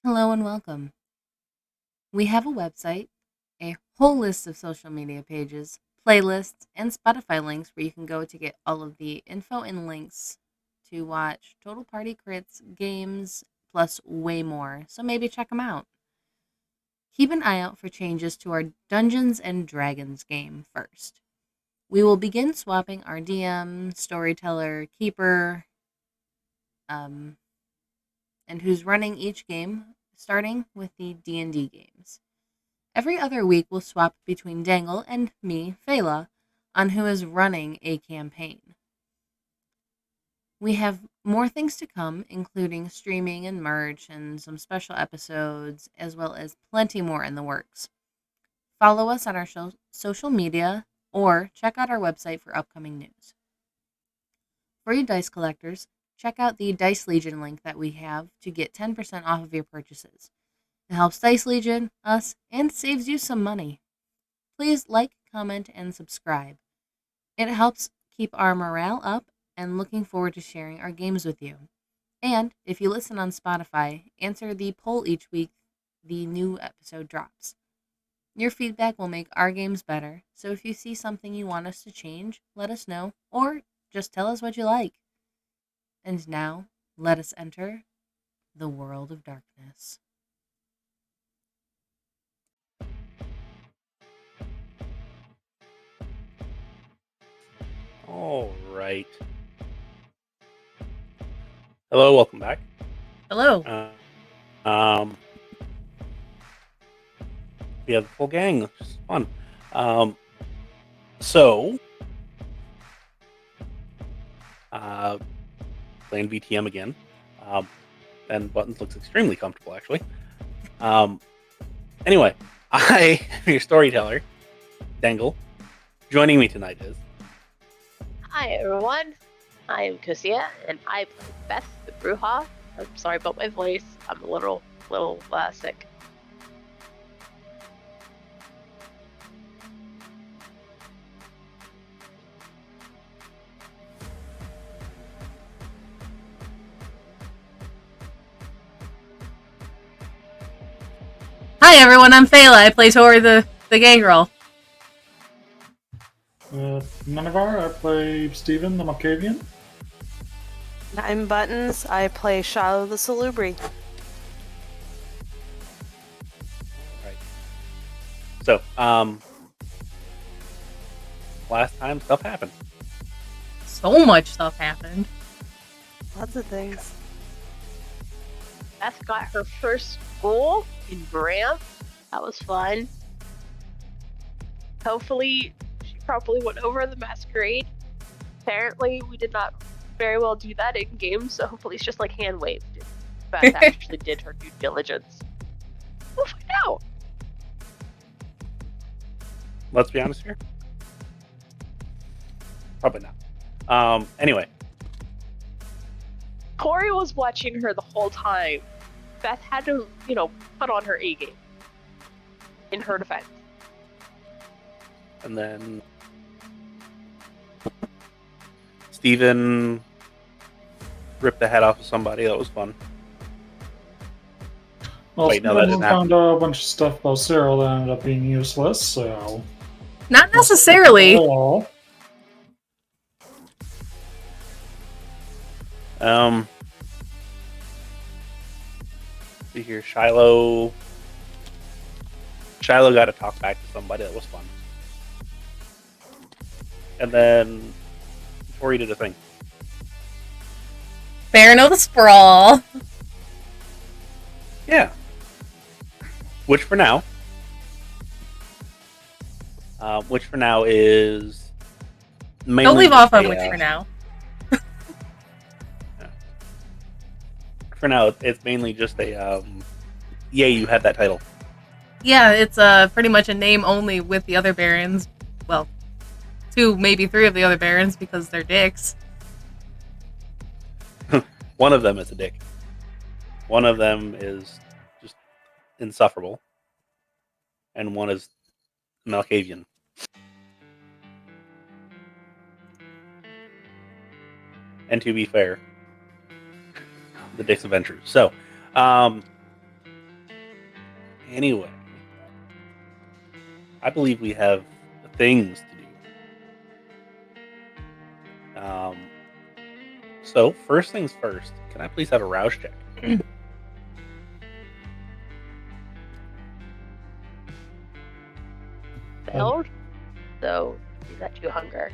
Hello and welcome. We have a website, a whole list of social media pages, playlists, and Spotify links where you can go to get all of the info and links to watch Total Party Crits, games, plus way more. So maybe check them out. Keep an eye out for changes to our Dungeons and Dragons game first. We will begin swapping our DM, Storyteller, Keeper, um, and who's running each game, starting with the D&D games. Every other week, we'll swap between Dengle and me, Feyla, on who is running a campaign. We have more things to come, including streaming and merch and some special episodes, as well as plenty more in the works. Follow us on our social media or check out our website for upcoming news. For you dice collectors, check out the Dice Legion link that we have to get 10% off of your purchases. It helps Dice Legion, us, and saves you some money. Please like, comment, and subscribe. It helps keep our morale up and looking forward to sharing our games with you. And if you listen on Spotify, answer the poll each week the new episode drops. Your feedback will make our games better, so if you see something you want us to change, let us know, or just tell us what you like. And now, let us enter the world of darkness. All right. Hello, welcome back. Hello. We have the full gang, which is fun. So, playing VTM again. And Buttons looks extremely comfortable, actually. Anyway, I am your storyteller, Dengle. Joining me tonight is... Hi everyone, I am Cocia, and I play Beth the Bruja. I'm sorry about my voice, I'm a little sick. Hi everyone, I'm Feyla. I play Tory the gang girl. Nenavar, I play Steven the Malkavian. I'm Buttons. I play Shiloh the Salubri. Right. So, last time stuff happened. So much stuff happened. Lots of things. Beth got her first goal in Bram. That was fun. Hopefully, she probably went over the masquerade. Apparently, we did not very well do that in game, so hopefully it's just like hand waved. Beth actually did her due diligence. We'll find out. Let's be honest here. Probably not. Anyway. Tory was watching her the whole time. Beth had to, put on her A game. In her defense. And then Steven ripped the head off of somebody. That was fun. Well, Wait, no, that didn't found a bunch of stuff about Cyril that ended up being useless, so... Not necessarily. See here, Shiloh got to talk back to somebody. That was fun. And then Tory did a thing. Baron of the Sprawl. Yeah. Which for now is mainly Don't leave off on which for now. For now, it's mainly just a yay, you had that title. Yeah, it's pretty much a name only with the other barons. Well, 2, maybe 3 of the other barons because they're dicks. One of them is a dick. One of them is just insufferable. And one is Malkavian. And to be fair, the Dick's Adventures. So, Anyway, I believe we have things to do. So first things first, can I please have a rouse check? Failed. So he's at 2 hunger.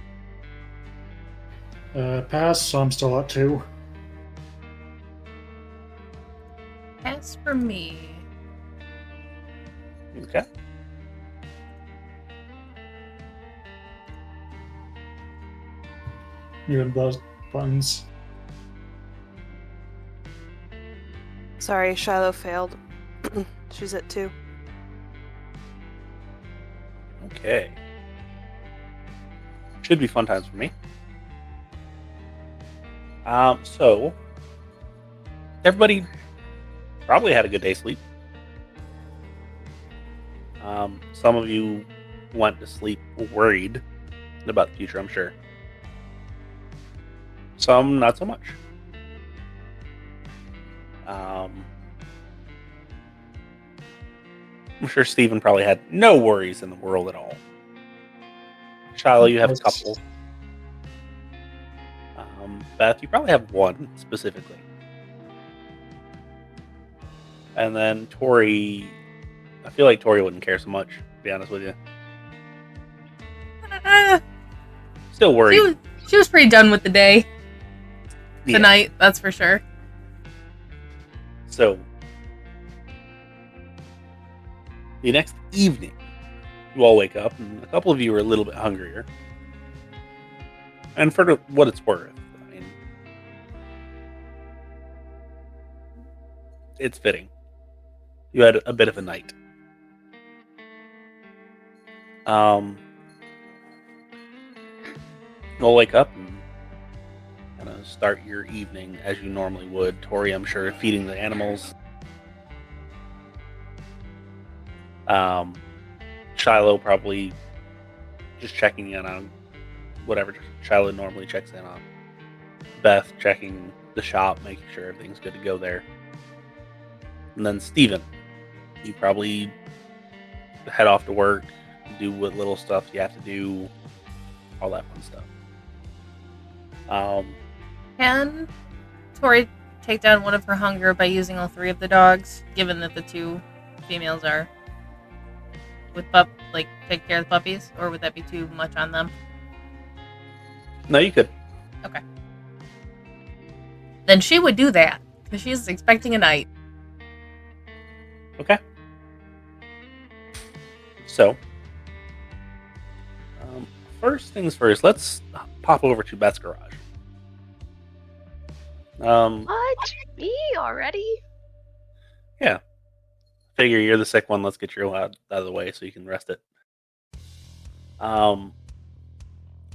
Pass, so I'm still at 2. Pass for me. Okay. You had buttons. Sorry, Shiloh failed. She's at 2. Okay. Should be fun times for me. So everybody probably had a good day's sleep. Some of you went to sleep worried about the future, I'm sure. Some not so much. I'm sure Steven probably had no worries in the world at all. Shiloh, you have a couple. Beth, you probably have one specifically. And then Tory, I feel like Tory wouldn't care so much, to be honest with you. Still worried. She was pretty done with the day. Yeah. Tonight, that's for sure. So, the next evening, you all wake up, and a couple of you are a little bit hungrier. And for what it's worth, I mean, it's fitting. You had a bit of a night. You'll wake up and kind of start your evening as you normally would. Tory, I'm sure, feeding the animals. Shiloh probably just checking in on whatever Shiloh normally checks in on. Beth checking the shop, making sure everything's good to go there. And then Steven, you probably head off to work, do what little stuff you have to do, all that fun stuff. Can Tory take down one of her hunger by using all 3 of the dogs, given that the 2 females are with take care of the puppies, or would that be too much on them? No, you could. Okay. Then she would do that, because she's expecting a night. Okay. So, first things first, let's pop over to Beth's garage. What? Me already? Yeah. Figure you're the sick one. Let's get your out of the way so you can rest it.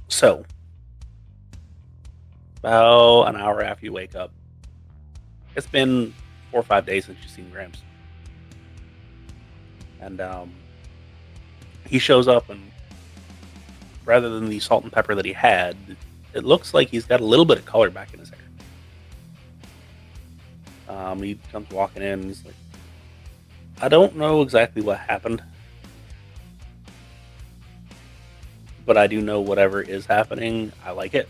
So, about an hour after you wake up, it's been 4 or 5 days since you've seen Gramps. And he shows up, and rather than the salt and pepper that he had, it looks like he's got a little bit of color back in his hair. He comes walking in, and he's like, I don't know exactly what happened, but I do know whatever is happening, I like it.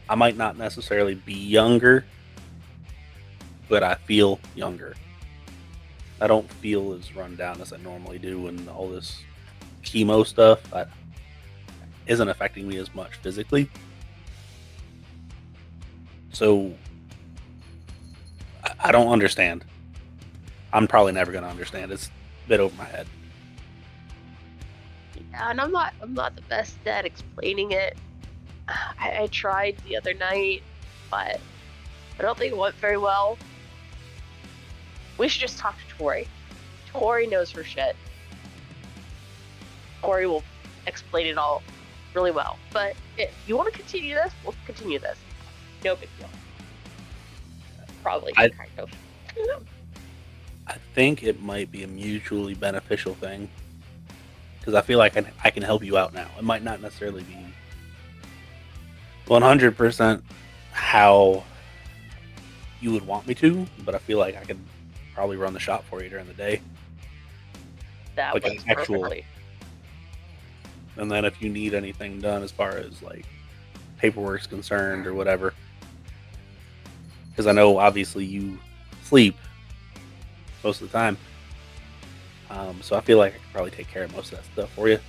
I might not necessarily be younger, but I feel younger. I don't feel as run down as I normally do, and all this chemo stuff isn't affecting me as much physically. So, I don't understand. I'm probably never going to understand. It's a bit over my head. Yeah, and I'm not the best at explaining it. I tried the other night, but I don't think it went very well. We should just talk to Tory. Tory knows her shit. Tory will explain it all really well. But if you want to continue this, we'll continue this. No big deal. Probably, kind of. I think it might be a mutually beneficial thing, because I feel like I can help you out now. It might not necessarily be 100% how you would want me to, but I feel like I could probably run the shop for you during the day. That Like an works actual- perfectly. And then if you need anything done as far as like paperwork's concerned or whatever, because I know obviously you sleep most of the time, so I feel like I could probably take care of most of that stuff for you.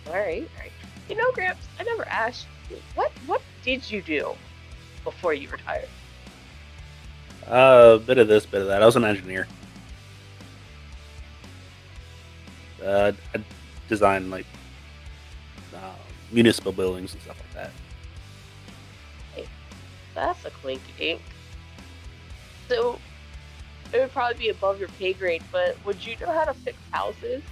All right. You know, Gramps, I never asked you, what did you do before you retired? A bit of this, bit of that. I was an engineer. I designed like municipal buildings and stuff like that. That's a quinky dink. So, it would probably be above your pay grade, but would you know how to fix houses?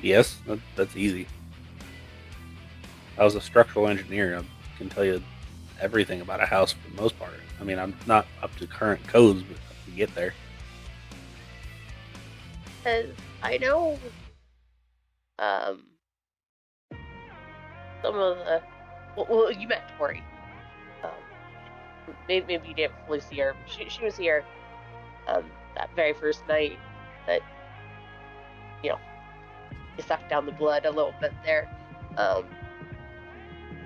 Yes, that's easy. I was a structural engineer. I can tell you everything about a house for the most part. I mean, I'm not up to current codes, but I can get there. Because I know some of the... Well, you met Tory. Maybe you didn't fully see her. She was here that very first night that, you sucked down the blood a little bit there.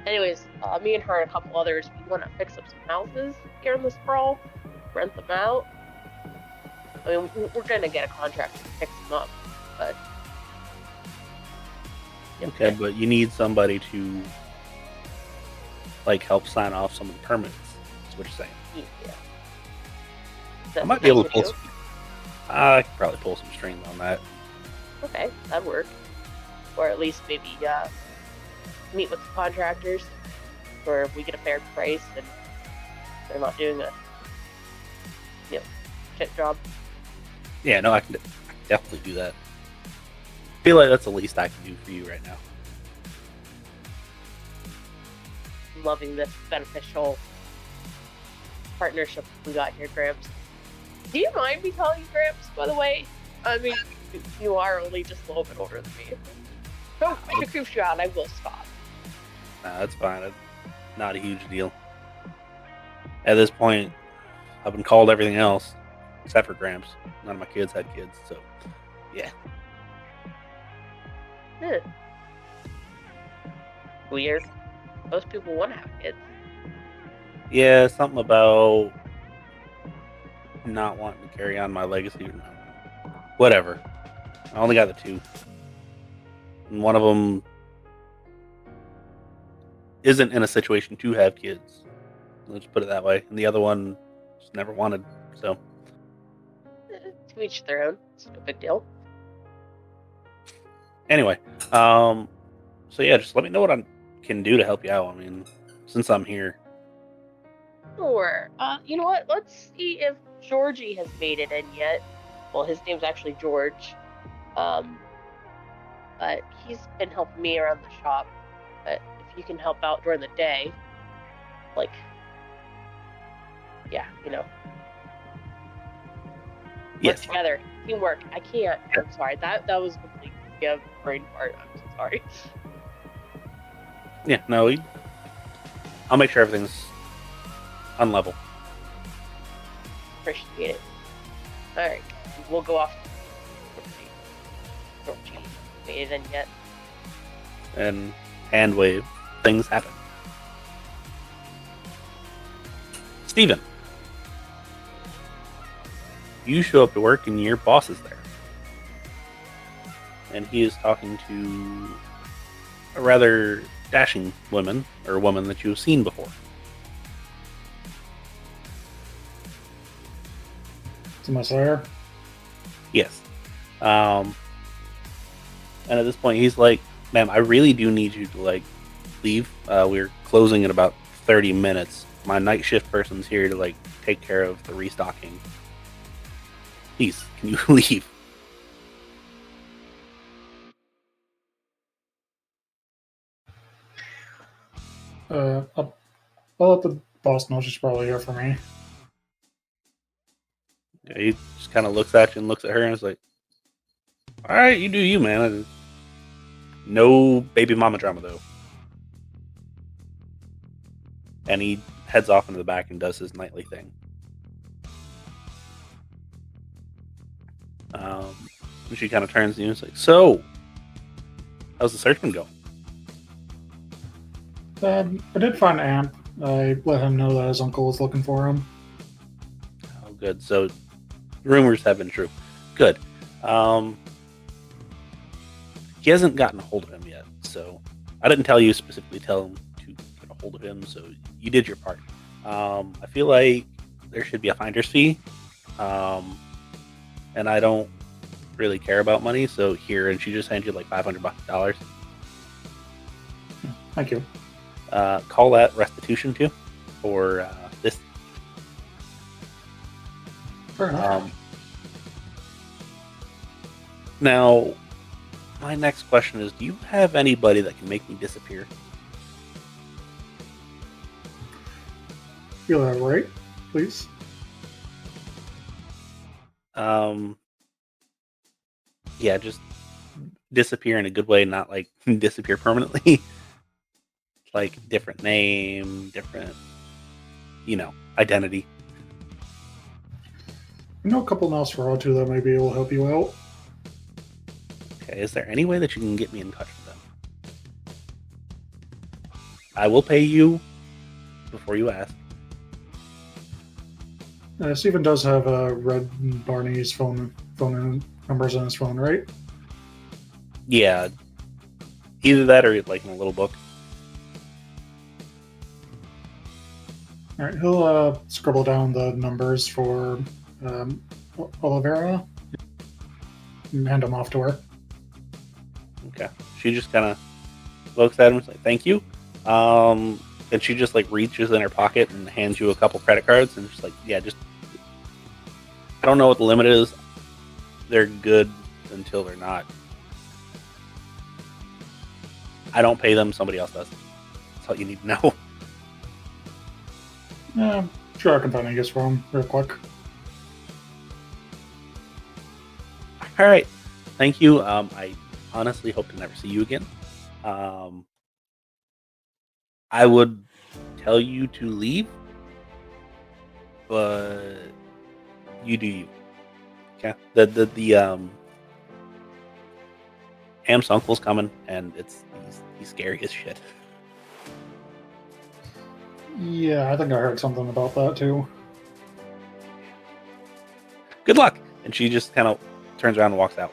Anyways, me and her and a couple others, we want to fix up some houses here in the sprawl, rent them out. I mean, we're going to get a contract to fix them up, but... Okay, but you need somebody to like help sign off some of the permits. That's what you're saying. Yeah. I might be able to pull some. I could probably pull some strings on that. Okay, that'd work. Or at least maybe meet with the contractors, where we get a fair price and they're not doing a shit job. Yeah, no, I can definitely do that. I feel like that's the least I can do for you right now. I'm loving this beneficial partnership we got here, Gramps. Do you mind me calling you Gramps, by the way? I mean, you are only just a little bit older than me. Don't creep you out, I will stop. Nah, that's fine. It's not a huge deal. At this point, I've been called everything else except for Gramps. None of my kids had kids, so yeah. Weird. Most people want to have kids. Yeah, something about not wanting to carry on my legacy. Whatever. I only got the two. And one of them isn't in a situation to have kids. Let's put it that way. And the other one just never wanted. So To each their own. It's no big deal. anyway, so yeah, just let me know what I can do to help you out. I mean, since I'm here. Sure. You know what? Let's see if Georgie has made it in yet. Well, his name's actually George. But he's been helping me around the shop. But if you can help out during the day, like, yeah, work Yes. together, teamwork. I can't. I'm sorry. That was completely a brain fart. I'm so sorry. Yeah, no, I'll make sure everything's on level. Appreciate it. All right, we'll go off. Georgie made it in yet? And hand wave, things happen. Steven, you show up to work and your boss is there. And he is talking to a rather dashing woman, or a woman that you've seen before. To my Slayer. Yes. And at this point, he's like, ma'am, I really do need you to, leave. We're closing in about 30 minutes. My night shift person's here to, take care of the restocking. Please, can you leave? I'll let the boss know she's probably here for me. Yeah, he just kind of looks at you and looks at her and is like, all right, you do you, man. No baby mama drama, though. And he heads off into the back and does his nightly thing. And she kind of turns to you and is like, "So, how's the search been going?" I did find Amp. I let him know that his uncle was looking for him. Oh, good. So, rumors have been true. Good. He hasn't gotten a hold of him yet, so I didn't tell you specifically tell him to get a hold of him, so you did your part. I feel like there should be a finder's fee, and I don't really care about money, so here, and she just handed you like $500. Thank you. Call that restitution too, for this. Fair enough. Now, my next question is, do you have anybody that can make me disappear? Feel that right, please? Yeah, just disappear in a good way, not like disappear permanently. Like different name, different, identity. I know a couple Nosferatu that may be able to help you out. Okay, is there any way that you can get me in touch with them? I will pay you before you ask. Steven does have Red Barney's phone numbers on his phone, right? Yeah, either that or like in a little book. All right, he'll scribble down the numbers for Olivera and hand them off to her. Okay. She just kind of looks at him and is like, "Thank you." And she just like reaches in her pocket and hands you a couple credit cards and just like, "Yeah, just I don't know what the limit is. They're good until they're not. I don't pay them, somebody else does. That's all you need to know." Yeah, sure I can find a guess for him real quick. All right. Thank you. I honestly hope to never see you again. I would tell you to leave, but you do you. Okay. The Am's uncle's coming, and he's scary as shit. Yeah, I think I heard something about that too. Good luck. And she just kind of turns around and walks out.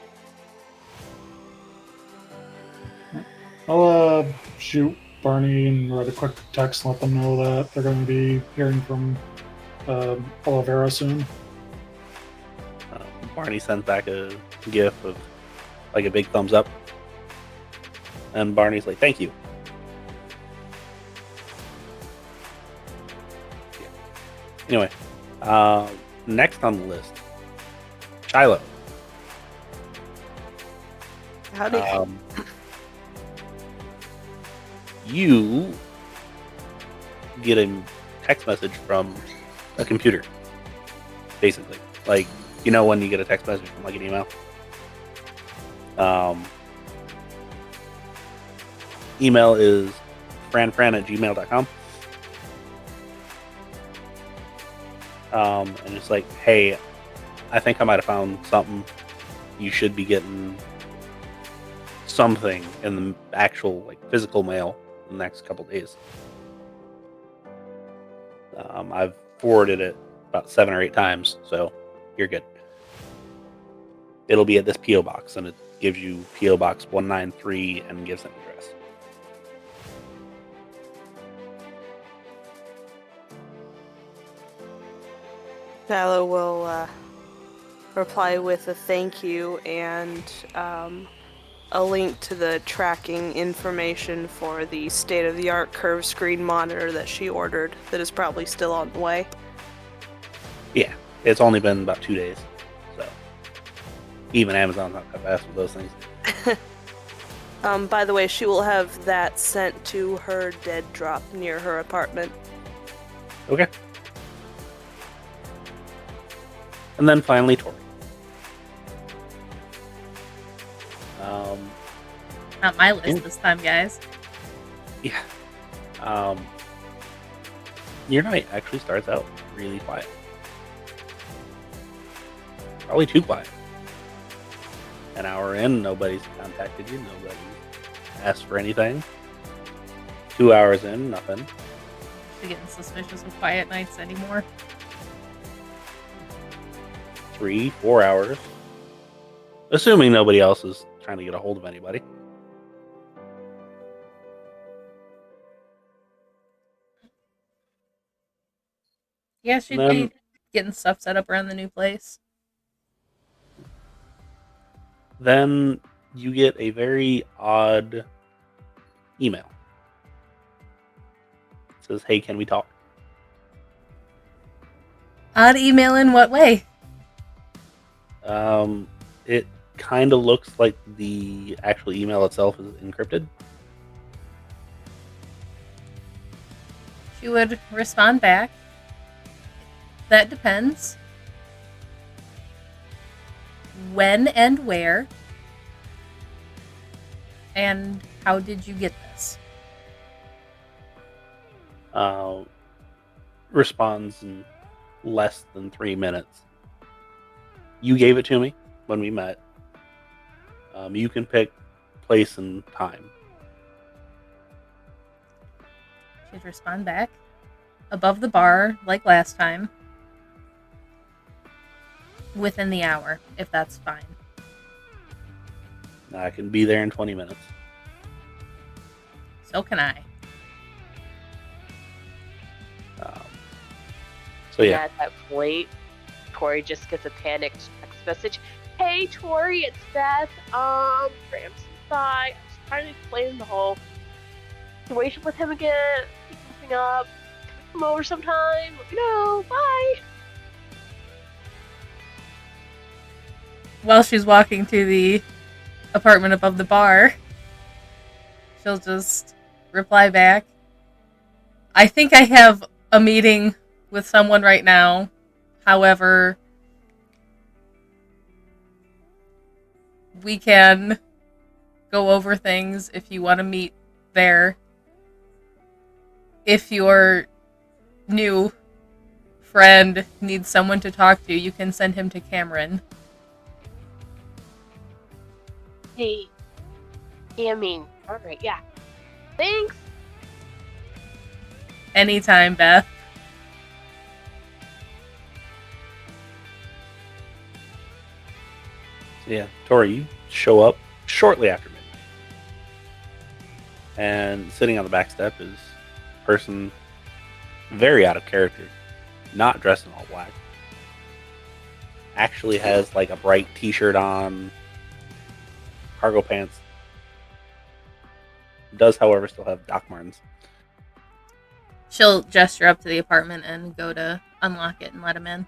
I'll shoot Barney and write a quick text, let them know that they're going to be hearing from Olivera soon. Barney sends back a gif of like a big thumbs up. And Barney's like, "Thank you." Yeah. Anyway, next on the list, Shiloh. Howdy. You get a text message from a computer, basically. Like, when you get a text message from like an email. Email is franfran@gmail.com. And it's like, "Hey, I think I might have found something. You should be getting something in the actual like physical mail in the next couple days." I've forwarded it about 7 or 8 times, so you're good. It'll be at this P.O. box, and it gives you P.O. Box 193 and gives an address. Shiloh will reply with a thank you and a link to the tracking information for the state-of-the-art curved screen monitor that she ordered that is probably still on the way. Yeah, it's only been about 2 days, so even Amazon's not that fast with those things. By the way, she will have that sent to her dead drop near her apartment. Okay. And then finally, Tory. Not my list this time, guys. Yeah. Your night actually starts out really quiet. Probably too quiet. An hour in, nobody's contacted you. Nobody asked for anything. 2 hours in, nothing. They're getting suspicious of quiet nights anymore. 3, 4 hours. Assuming nobody else is trying to get a hold of anybody. Yeah, she'd Then- be getting stuff set up around the new place. Then you get a very odd email. It says, "Hey, can we talk?" Odd email in what way? It kind of looks like the actual email itself is encrypted. She would respond back. That depends. When and where? And how did you get this? Responds in less than 3 minutes. You gave it to me when we met. You can pick place and time. She'd respond back. Above the bar, like last time. Within the hour, if that's fine. I can be there in 20 minutes. So can I. So yeah. At that point, Tory just gets a panicked text message. Hey Tory, it's Beth. Ramson's I was trying to explain the whole situation with him again. Keep something up. Come over sometime. Let me know. Bye. While she's walking to the apartment above the bar, she'll just reply back. I think I have a meeting with someone right now. However, we can go over things if you want to meet there. If your new friend needs someone to talk to, you can send him to Cameron. Hey. Yeah, I mean, alright, yeah. Thanks. Anytime, Beth. Yeah, Tory, you show up shortly after midnight. And sitting on the back step is a person very out of character, not dressed in all black. Actually has like a bright t-shirt on, cargo pants. Does, however, still have Doc Martens. She'll gesture up to the apartment and go to unlock it and let him in.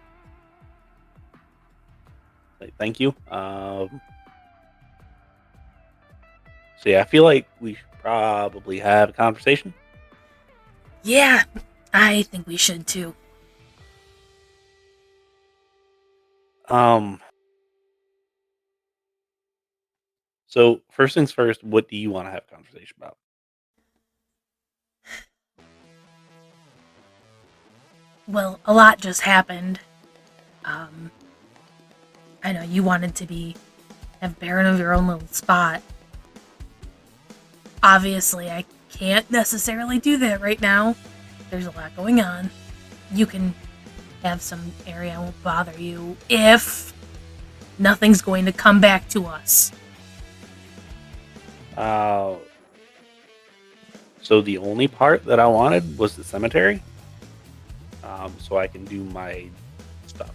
Say, thank you. So yeah, I feel like we should probably have a conversation. Yeah, I think we should too. So first things first, what do you want to have a conversation about? Well, a lot just happened. I know you wanted to have Baron of your own little spot. Obviously, I can't necessarily do that right now. There's a lot going on. You can have some area, I won't bother you if nothing's going to come back to us. So the only part that I wanted was the cemetery. So I can do my stuff.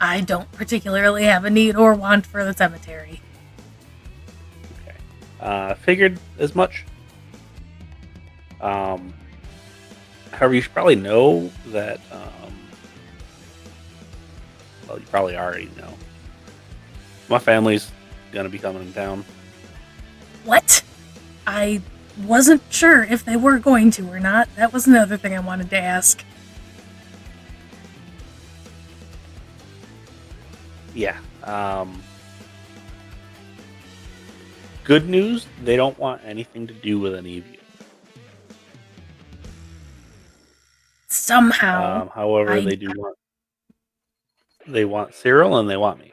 I don't particularly have a need or want for the cemetery. Okay. Figured as much. However, you should probably know that, well, you probably already know. My family's gonna be coming in town. What? I wasn't sure if they were going to or not. That was another thing I wanted to ask. Yeah. Good news, they don't want anything to do with any of you. Somehow. However, they want Cyril and they want me.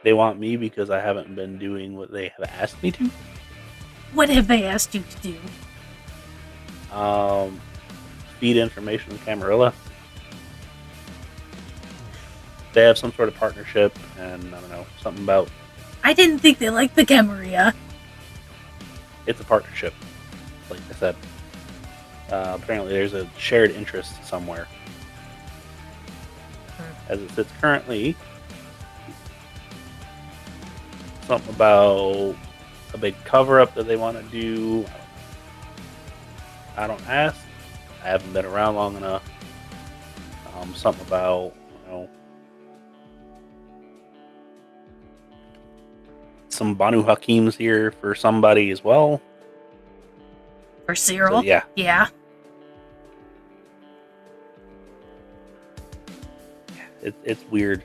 They want me because I haven't been doing what they have asked me to. What have they asked you to do? Feed information to Camarilla. They have some sort of partnership, and I don't know, something about I didn't think they liked the Camarilla. it's a partnership. Like I said, apparently there's a shared interest somewhere. As it sits currently, something about a big cover-up that they want to do. I don't ask. I haven't been around long enough. Something about, some Banu Hakims here for somebody as well. For Cyril? So, yeah. Yeah. It's weird.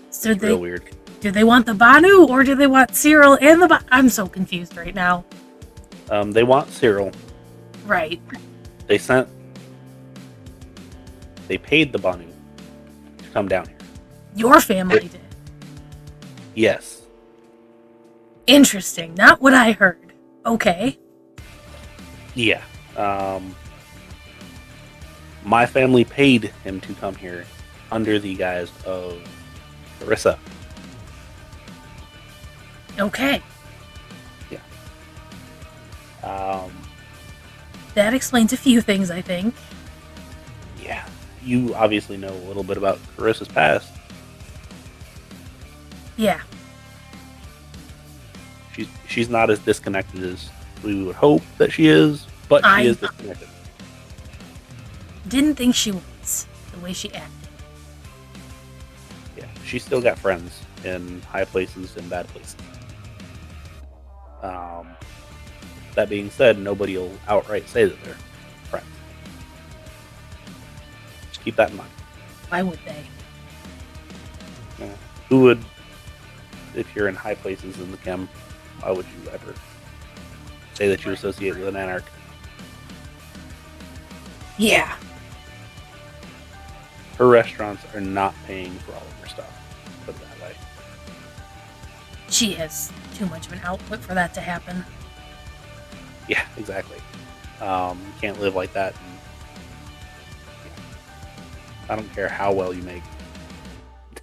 So It's real weird. do they want the Banu or do they want Cyril and the Banu? I'm so confused right now. They want Cyril. Right. They paid the Banu to come down here. Your family did. Yes. Interesting. Not what I heard. Okay. Yeah. My family paid him to come here under the guise of Carissa. Okay. Yeah. That explains a few things, I think. Yeah. You obviously know a little bit about Carissa's past. Yeah. She's not as disconnected as we would hope that she is, but she is disconnected. Didn't think she was, the way she acted. Yeah, she's still got friends in high places and bad places. That being said, nobody will outright say that they're friends. Just keep that in mind. Why would they? Yeah. Who would, if you're in high places in the chem, why would you ever say that you associate with an anarch? Yeah. Her restaurants are not paying for all of her stuff. Put it that way. She has too much of an output for that to happen. Yeah, exactly. You can't live like that. And, I don't care how well you make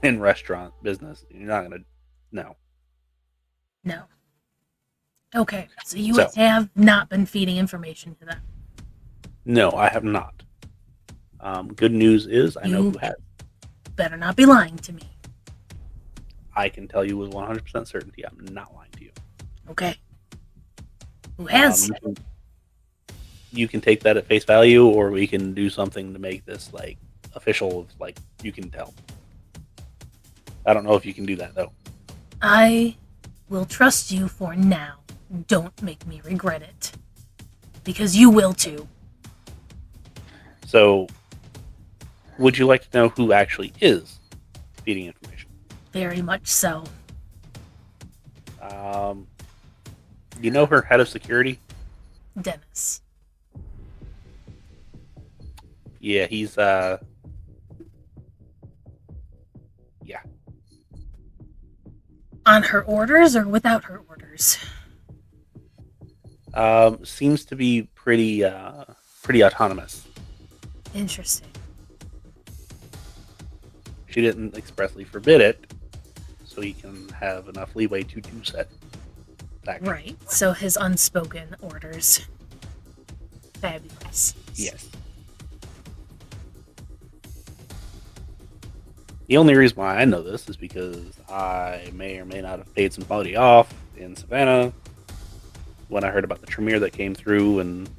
in restaurant business. You're not gonna. No. No. Okay, so you have not been feeding information to them. No, I have not. Good news is I know who has. Better not be lying to me. I can tell you with 100% certainty I'm not lying to you. Okay. Who has? You can take that at face value, or we can do something to make this like official. Like you can tell. I don't know if you can do that though. I will trust you for now. Don't make me regret it. Because you will too. So, would you like to know who actually is feeding information? Very much so. You know her head of security? Dennis. Yeah, he's yeah. On her orders or without her orders? Seems to be pretty autonomous. Interesting. She didn't expressly forbid it, so he can have enough leeway to do set. Right. So his unspoken orders. Fabulous. Yes. The only reason why I know this is because I may or may not have paid somebody off in Savannah when I heard about the Tremere that came through and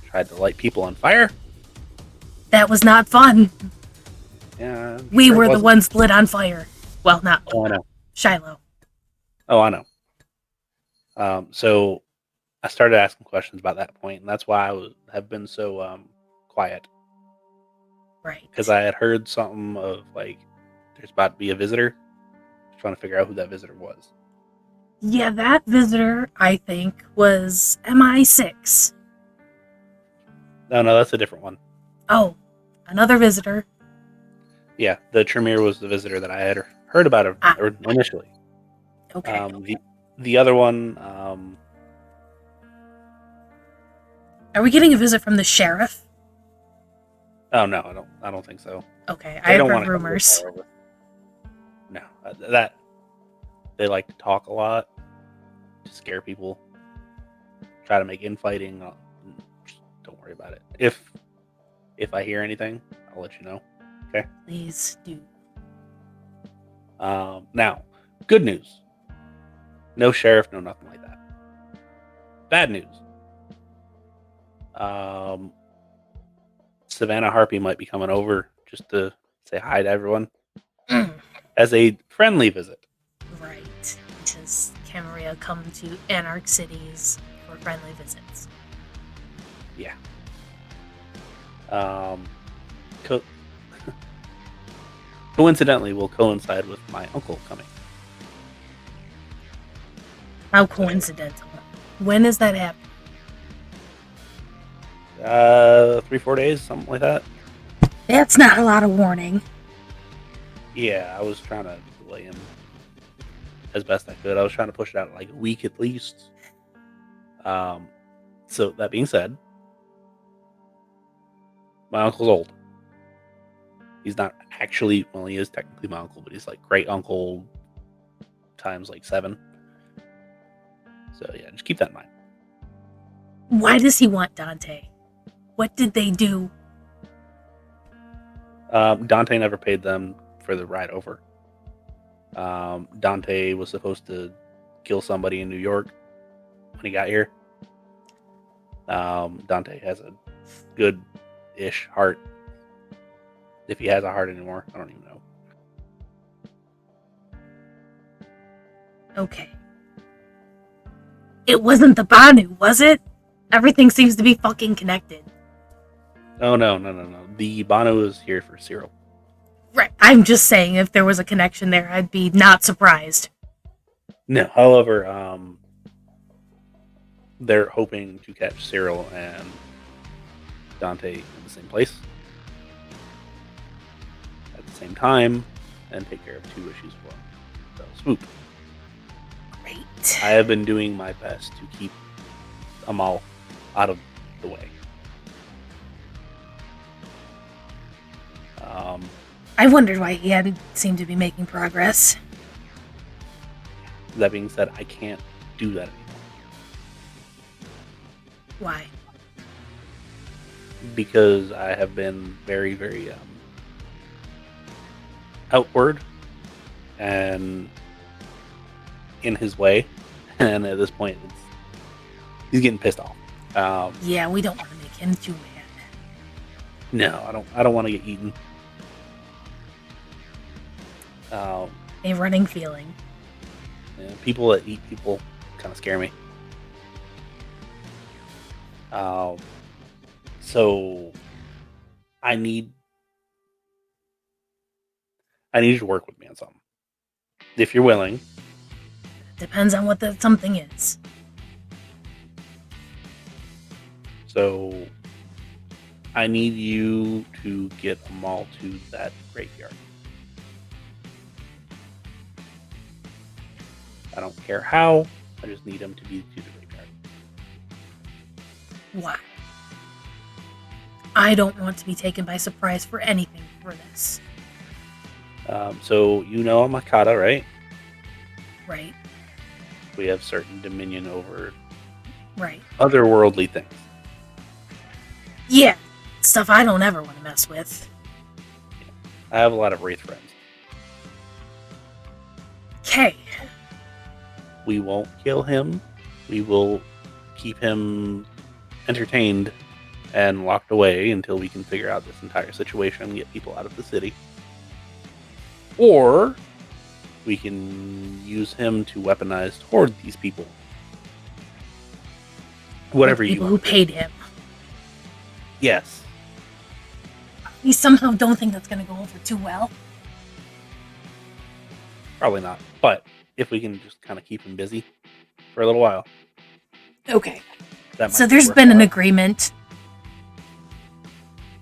tried to light people on fire. That was not fun. Yeah, we were the ones lit on fire. Well, not Oh, I know. Shiloh. Oh, I know. So I started asking questions about that point, and that's why I have been so quiet. Right. Because I had heard something of like there's about to be a visitor. Trying to figure out who that visitor was. Yeah, that visitor, I think, was MI6. No, that's a different one. Oh, another visitor. Yeah, the Tremere was the visitor that I had heard about initially. Okay. The other one, Are we getting a visit from the sheriff? oh no, I don't think so. Okay, They I don't heard want to come this rumors. far over. No, that they like to talk a lot to scare people, try to make infighting. Just don't worry about it. If I hear anything, I'll let you know. Okay. Please do. Now, good news. No sheriff, no nothing like that. Bad news. Savannah Harpy might be coming over just to say hi to everyone as a friendly visit. Right. Does Camaria come to Anarch cities for friendly visits? Yeah. Coincidentally, will coincide with my uncle coming. How coincidental. When is that happening? 3-4 days, something like that. That's not a lot of warning. Yeah, I was trying to delay him as best I could. I was trying to push it out like a week at least. So that being said, my uncle's old. He's not actually, well, he is technically my uncle, but he's like great uncle times like 7. So yeah, just keep that in mind. Why does he want Dante? What did they do? Dante never paid them for the ride over. Dante was supposed to kill somebody in New York when he got here. Dante has a good-ish heart. If he has a heart anymore, I don't even know. Okay. It wasn't the Banu, was it? Everything seems to be fucking connected. Oh, no. The Bono is here for Cyril. Right. I'm just saying, if there was a connection there, I'd be not surprised. No, however, they're hoping to catch Cyril and Dante in the same place at the same time and take care of 2 issues for them. So, swoop. Great. I have been doing my best to keep Amal out of the way. I wondered why he hadn't seemed to be making progress. That being said, I can't do that anymore. Why? Because I have been very, very outward and in his way, and at this point, he's getting pissed off. Yeah, we don't want to make him too mad. No, I don't want to get eaten. A running feeling. Yeah, people that eat people kind of scare me. So I need you to work with me on something, if you're willing. Depends on what that something is. So I need you to get Amal to that graveyard. I don't care how. I just need him to be to the graveyard. Why? I don't want to be taken by surprise for anything for this. So you know I'm Akata, right? Right? We have certain dominion over Right. otherworldly things. Yeah. Stuff I don't ever want to mess with. I have a lot of Wraith friends. Okay. We won't kill him. We will keep him entertained and locked away until we can figure out this entire situation and get people out of the city. Or we can use him to weaponize toward these people. Whatever The you people want. who paid him. Yes. We somehow don't think that's going to go over too well. Probably not. But if we can just kind of keep him busy for a little while. Okay. That So might be there's been an worthwhile. agreement.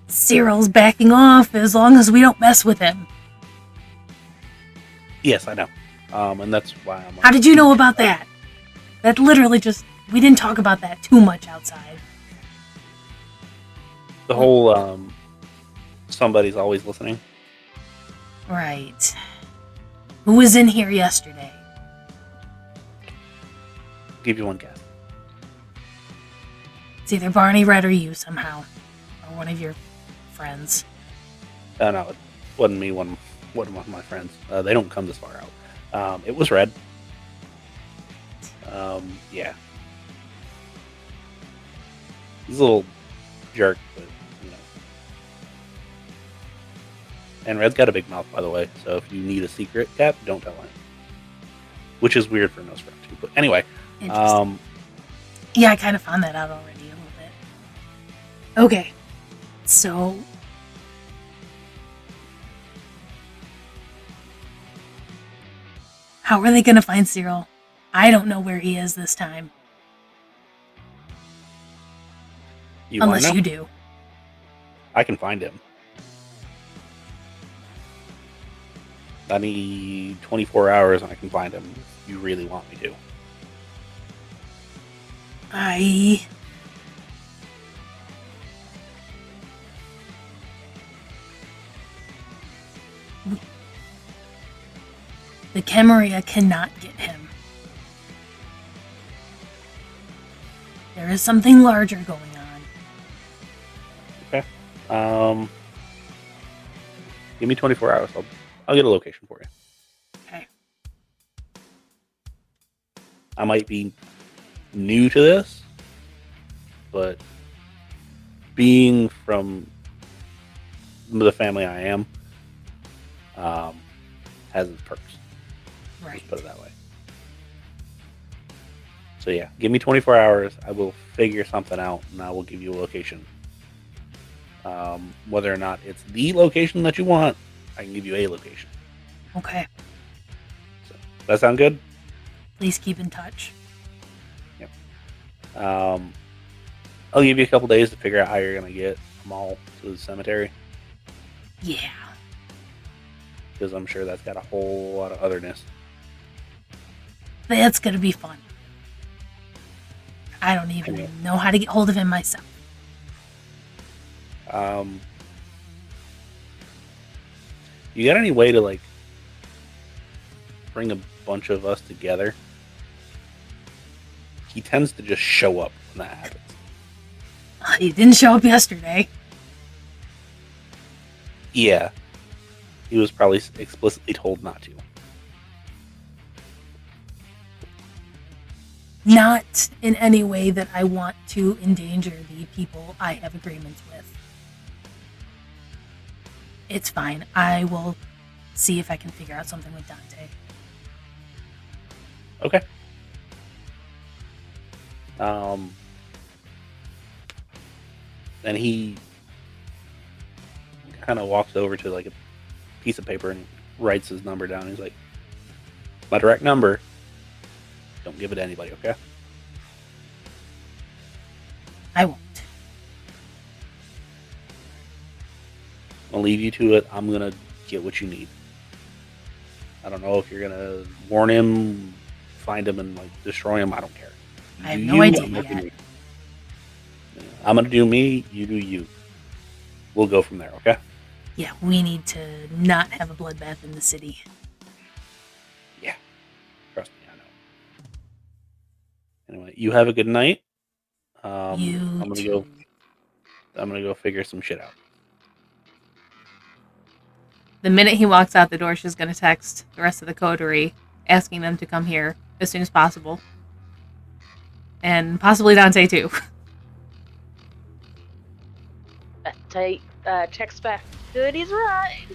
Cyril's backing off as long as we don't mess with him. Yes, I know. And that's why I'm. How did you know about that? That literally we didn't talk about that too much outside. The whole somebody's always listening. Right. Who was in here yesterday? I'll give you one guess. It's either Barney, Red, or you somehow. Or one of your friends. No, it wasn't me. One of my friends. They don't come this far out. It was Red. Yeah. He's a little jerk, but you know. And Red's got a big mouth, by the way. So if you need a secret, Cap, don't tell him. Which is weird for Nosferatu. But anyway. Interesting. Yeah, I kind of found that out already a little bit. Okay. So... how are they going to find Cyril? I don't know where he is this time. Unless you do. I can find him. I need 24 hours and I can find him if you really want me to. The Camarilla cannot get him. There is something larger going on. Okay. Give me 24 hours. I'll get a location for you. Okay. I might be new to this, but being from the family I am, has its perks. Right. Let's put it that way. So yeah, give me 24 hours. I will figure something out, and I will give you a location. Whether or not it's the location that you want, I can give you a location. Okay. So, that sound good? Please keep in touch. Yep. I'll give you a couple days to figure out how you're going to get them all to the cemetery. Yeah. Because I'm sure that's got a whole lot of otherness. That's going to be fun. I don't even know how to get hold of him myself. You got any way to, like, bring a bunch of us together? He tends to just show up when that happens. He didn't show up yesterday. Yeah. He was probably explicitly told not to. Not in any way that I want to endanger the people I have agreements with. It's fine. I will see if I can figure out something with Dante. Okay. Then he kind of walks over to like a piece of paper and writes his number down. He's like, "My direct number. Don't give it to anybody, okay?" I won't. I'll leave you to it. I'm gonna get what you need. I don't know if you're gonna warn him, find him, and like destroy him. I don't care. I have no idea yet. I'm gonna do me. You do you. We'll go from there. Okay? Yeah, we need to not have a bloodbath in the city. Yeah. Trust me, I know. Anyway, you have a good night. I'm gonna go figure some shit out. The minute he walks out the door, she's going to text the rest of the coterie, asking them to come here as soon as possible. And possibly Dante, too. Beth text back. Good, he's right.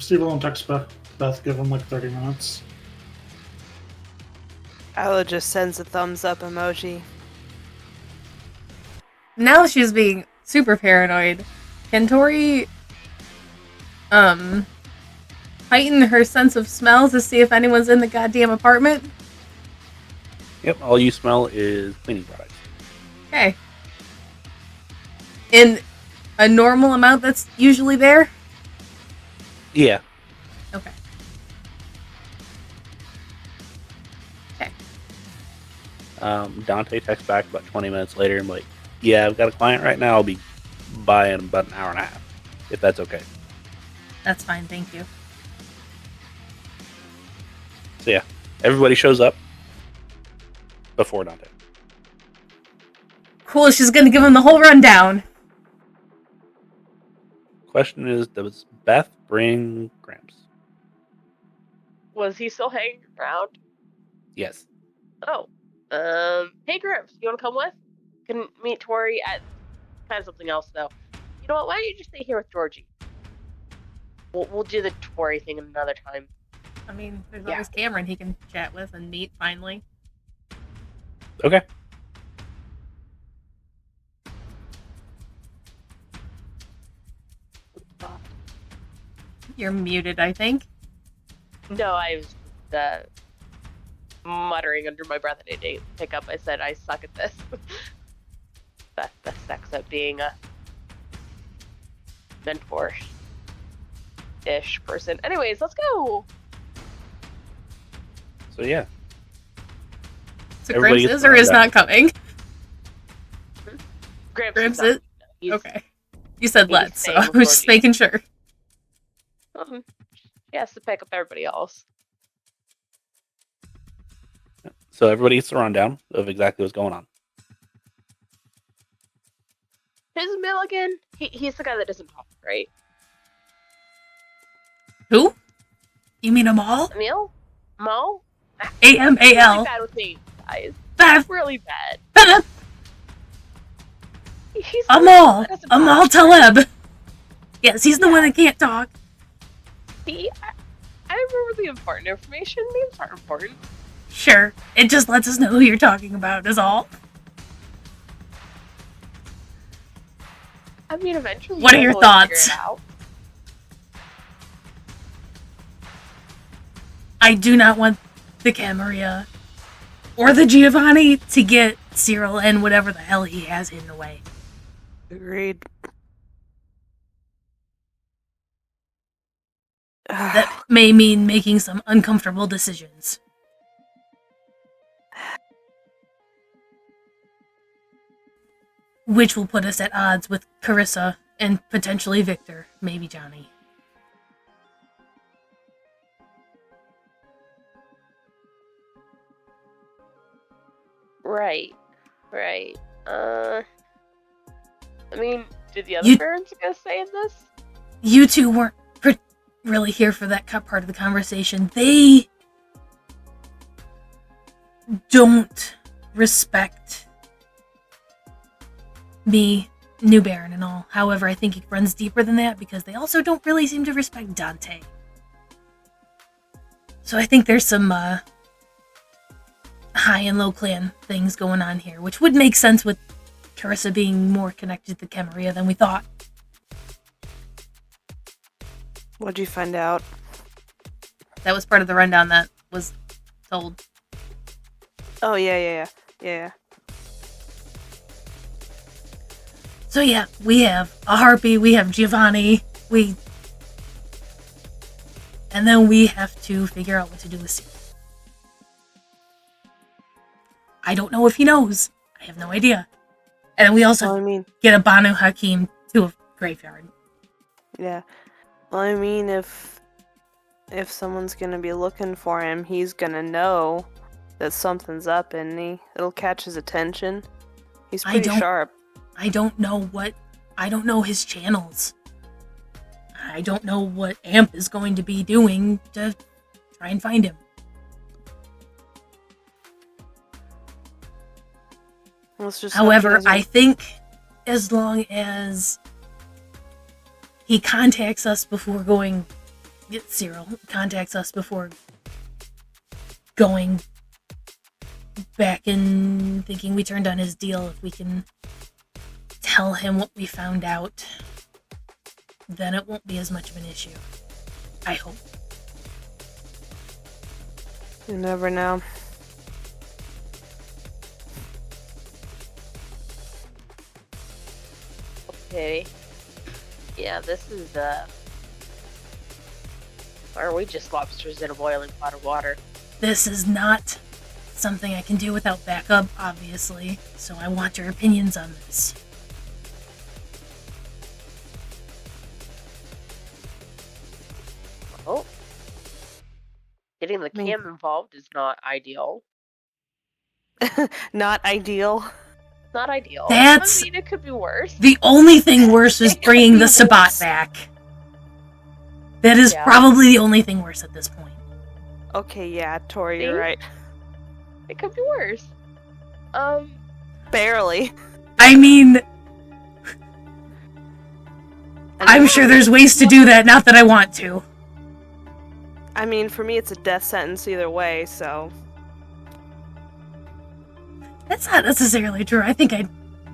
Steve will text Beth, give him like 30 minutes. Ella just sends a thumbs up emoji. Now she's being super paranoid. Can Tory heighten her sense of smell to see if anyone's in the goddamn apartment? Yep, all you smell is cleaning products. Okay. And a normal amount that's usually there? Yeah. Okay. Dante texts back about 20 minutes later and like, yeah, I've got a client right now. I'll be by in about an hour and a half, if that's okay. That's fine, thank you. So yeah, everybody shows up before Dante. Cool, she's gonna give him the whole rundown. Question is, does Beth bring Gramps? Was he still hanging around? Yes. Oh. Hey Grimps, you wanna come with? Can meet Tory at kind of something else though. You know what, why don't you just stay here with Georgie? We'll do the Tory thing another time. I mean, there's Yeah. always Cameron he can chat with and meet finally. Okay. You're muted, I think. No, I was muttering under my breath and I didn't pick up. I said I suck at this. Beth sucks at being a mentor-ish person. Anyways, let's go. So yeah, So Everybody Grimps gets is or is rundown. not coming? Grimps Grimps is? He's, Okay. You said he's let's, so staying I with was just Georgie. making sure. He has to pick up everybody else. so everybody gets the rundown of exactly what's going on. Who's Milligan? He's the guy that doesn't talk, right? Who? You mean Amal? Emil? Mo? A-M-A-L. Really bad with names, guys. Beth! Really bad. Beth! He's the Amal! one that doesn't Amal talk. Taleb! Yes, he's the one that can't talk. See, I remember the important information. Names aren't important. Sure. It just lets us know who you're talking about, is all. I mean, eventually. What are you your guys will figure thoughts? it out. I do not want the Camarilla or the Giovanni to get Cyril and whatever the hell he has hidden away. Agreed. That may mean making some uncomfortable decisions. Which will put us at odds with Carissa and potentially Victor, maybe Johnny. Right. I mean, did the other You- parents gonna say in this? You two weren't really here for that part of the conversation. They don't respect me, New Baron, and all. However, I think it runs deeper than that because they also don't really seem to respect Dante. So I think there's some high and low clan things going on here, which would make sense with Carissa being more connected to Camarilla than we thought. What'd you find out? That was part of the rundown that was told. Oh, yeah. So yeah, we have a harpy, we have Giovanni, and then we have to figure out what to do with Cyril. I don't know if he knows. I have no idea. And we also Well, I mean, get a Banu Hakim to a graveyard. yeah. Well, I mean, if someone's gonna be looking for him, he's gonna know that something's up, and it'll catch his attention. He's I pretty don't- sharp. I don't know his channels. I don't know what Amp is going to be doing to try and find him. Let's just However, hope he I doesn't- think as long as he contacts us before going, Cyril contacts us before going back and thinking we turned on his deal, if we can tell him what we found out, then it won't be as much of an issue. I hope. You never know. Okay. Yeah, this is, or are we just lobsters in a boiling pot of water? This is not something I can do without backup, obviously, so I want your opinions on this. Oh. Getting the mean- cam involved is not ideal. Not ideal. Not ideal. That's- I mean, it could be worse. The only thing worse was It could bringing be the Sabat worse. back. That is Yeah. probably the only thing worse at this point. Okay, yeah, Tory, See? you're right. It could be worse. Barely. I mean, I'm sure there's ways to do that, not that I want to. I mean, for me, it's a death sentence either way, so. That's not necessarily true. I think I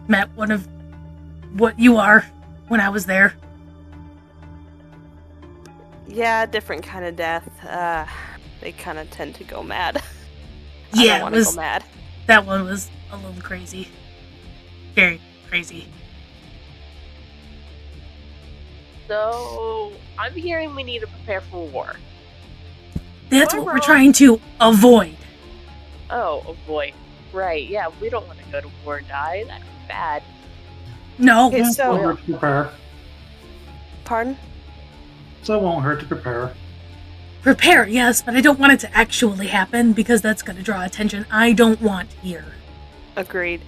met one of what you are when I was there. Yeah, different kind of death. They kind of tend to go mad. Yeah, I don't it want to was, go mad. that one was a little crazy. Very crazy. So, I'm hearing we need to prepare for war. That's Am I what we're wrong? trying to avoid. Oh boy. Right, yeah, we don't want to go to war and die. That'd be bad. No, Okay, Won't so. hurt to prepare. Pardon? So it won't hurt to prepare. prepare, yes, but I don't want it to actually happen because that's going to draw attention I don't want here. Agreed.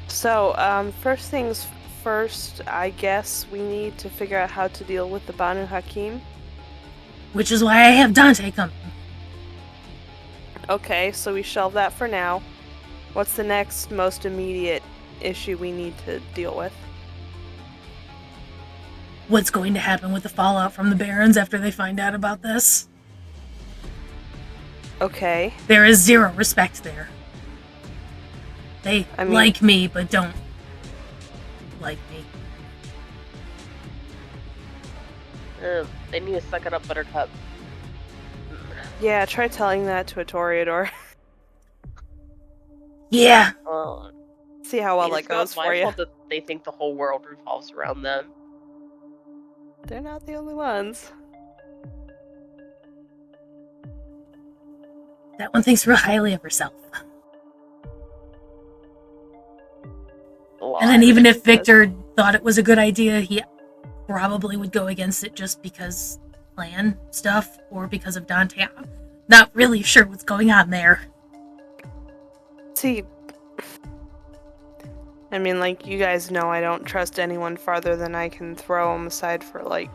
So, first things first, I guess we need to figure out how to deal with the Banu Hakim. Which is why I have Dante coming. Okay, so we shelve that for now. What's the next most immediate issue we need to deal with? What's going to happen with the fallout from the Barons after they find out about this? Okay. There is zero respect there. They I mean- like me, but don't like me. They need to suck it up, Buttercup. Yeah, try telling that to a Toreador. Yeah, See how well that it's not goes my for you. fault that they think the whole world revolves around them. They're not the only ones. that one thinks real highly of herself. And then even if Victor thought it was a good idea, he probably would go against it just because plan stuff or because of Dante. I'm not really sure what's going on there. See, I mean, like, you guys know I don't trust anyone farther than I can throw them aside for, like,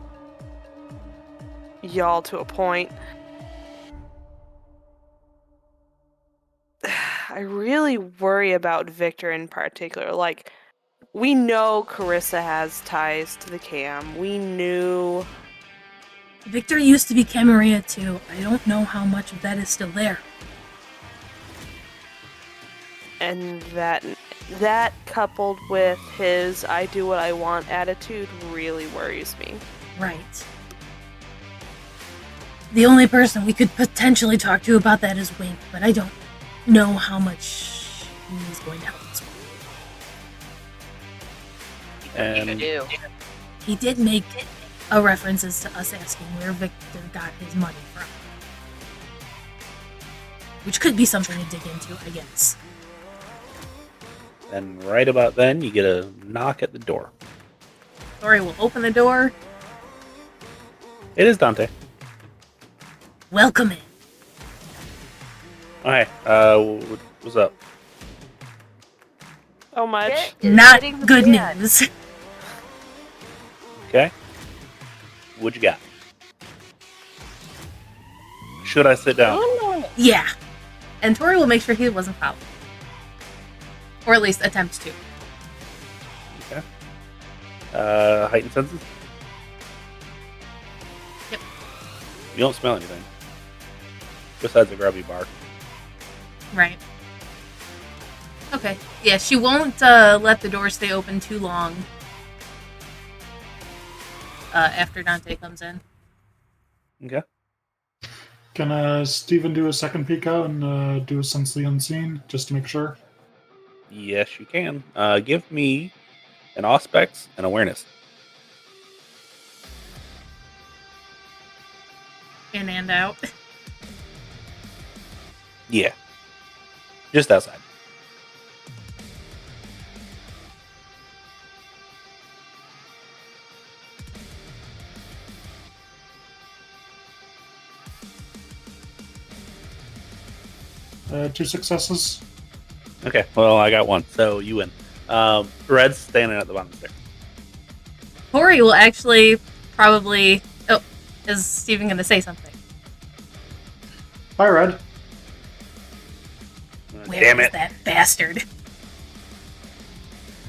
y'all to a point. I really worry about Victor in particular. Like, we know Carissa has ties to the cam. We knew. Victor used to be Camarilla too. I don't know how much of that is still there. And that coupled with his I do what I want attitude really worries me. Right. The only person we could potentially talk to about that is Wink, but I don't know how much he's going to help us with. And do. He did make a references to us asking where Victor got his money from. Which could be something to dig into, I guess. and right about then, you get a knock at the door. Tory will open the door. It is Dante. Welcome in. Hi. What's up? So much. Kit is Not hitting the good fan. news. Okay. What you got? Should I sit down? Yeah. And Tory will make sure he wasn't followed. Or at least attempt to. Okay. Heightened senses? Yep. You don't smell anything. Besides a grubby bark. Right. Okay. Yeah, she won't let the door stay open too long after Dante comes in. Okay. Can Steven do a second peek out and do a sense the unseen, just to make sure? Yes, you can. Give me an Auspex and awareness. In and out. Yeah. Just outside. Two successes. Okay, well, I got one, so you win. Red's standing at the bottom of the stairs. Tory will actually probably... Oh, is Steven going to say something? Hi, Red. Where Damn is it. that bastard?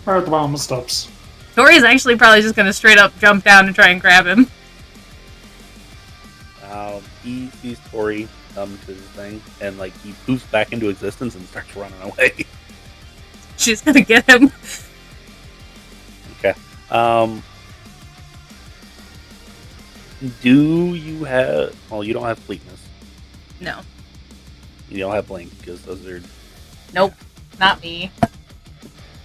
Right at the bottom of the steps. Tory's actually probably just going to straight up jump down and try and grab him. He sees Tory come to the thing, and like he poofs back into existence and starts running away. She's going to get him. Okay. Do you have... Well, you don't have fleetness. No. You don't have blink, because those are... Nope. Not me.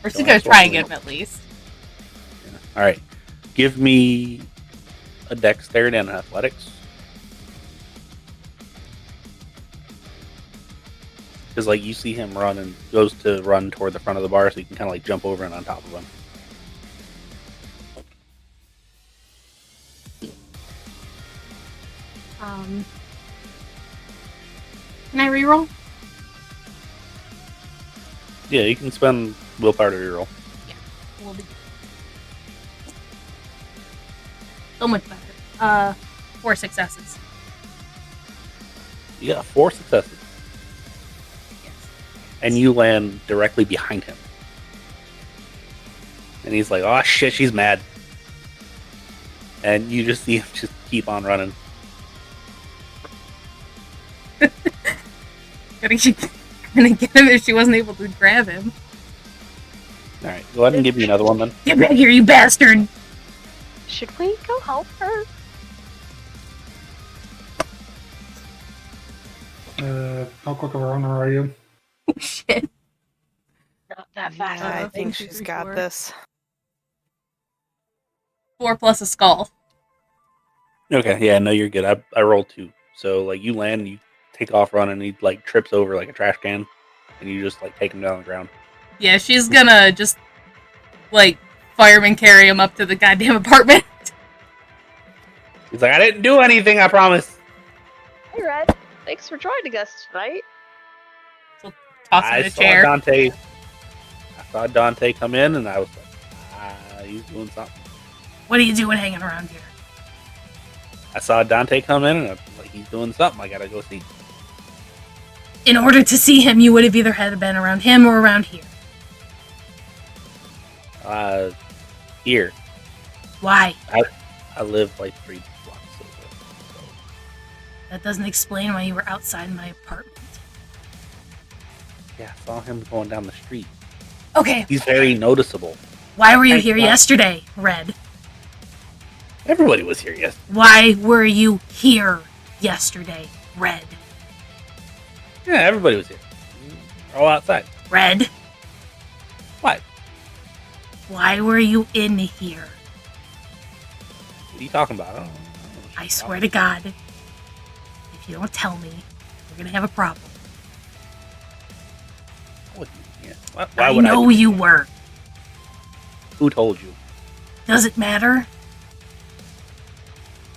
We're still Don't going have to try and blink. get him at least. Yeah. Alright. Give me a dexterity and athletics. Because, like, you see him run and goes to run toward the front of the bar, so you can kind of, like, jump over and on top of him. Can I reroll? Yeah, you can spend willpower to reroll. We'll be so much better. 4 successes. You got 4 successes. Yes. And you land directly behind him. And he's like, oh shit, she's mad. And you just see him just keep on running. Gonna get him if she wasn't able to grab him. Alright, go ahead and give me another one then. Get back here, you bastard! Should we go help her? How quick of a runner are you? Oh, shit. Not that fast. I Uh, think 1, 2, she's 3, got 4. this. 4 plus a skull. Okay, yeah, no, you're good. I rolled 2. So, like, you land and you take off running and he, like, trips over like a trash can. And you just, like, take him down on the ground. Yeah, she's gonna just, like, fireman carry him up to the goddamn apartment. He's like, I didn't do anything, I promise. Hey, Red. Thanks for joining us tonight. Toss him in a chair. I saw Dante come in and I was like, he's doing something. What are you doing hanging around here? I saw Dante come in and I was like, he's doing something. I gotta go see. In order to see him, you would have either had to been around him or around here. Here. Why? I live like 3 blocks over. So. That doesn't explain why you were outside my apartment. Yeah, I saw him going down the street. Okay, He's very noticeable. why were you Hey, here what? yesterday, Red? Everybody was here yesterday. Why were you here yesterday, Red? Yeah, everybody was here. We're all outside. Red, What? why were you in here? What are you talking about? I don't know. I swear to God, if you don't tell me, we're gonna have a problem. What? Yeah. Why I would know do you that? were. Who told you? Does it matter?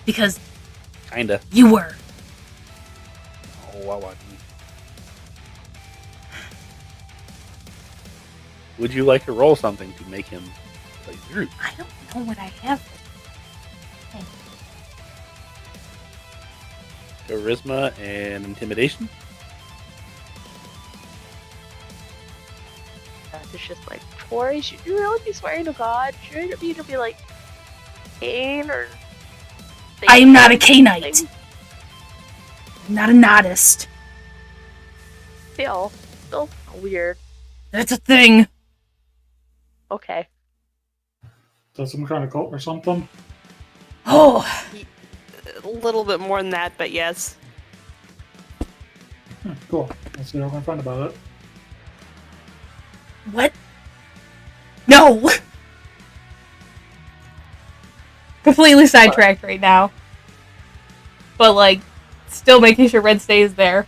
Because Kinda. you were. Oh, I wasn't. Would you like to roll something to make him play through? I don't know what I have. Charisma and intimidation? It's just like, Tory, should you really be swearing to God? Shouldn't it be to be like Cain or? I am not a Satan? Cainite. I'm not a nodist. Still weird. That's a thing. Okay. Is that some kind of cult or something? Oh, A little bit more than that, but yes. Cool. Let's see what I can find about it. what? No. Completely sidetracked right now. But like, still making sure Red stays there.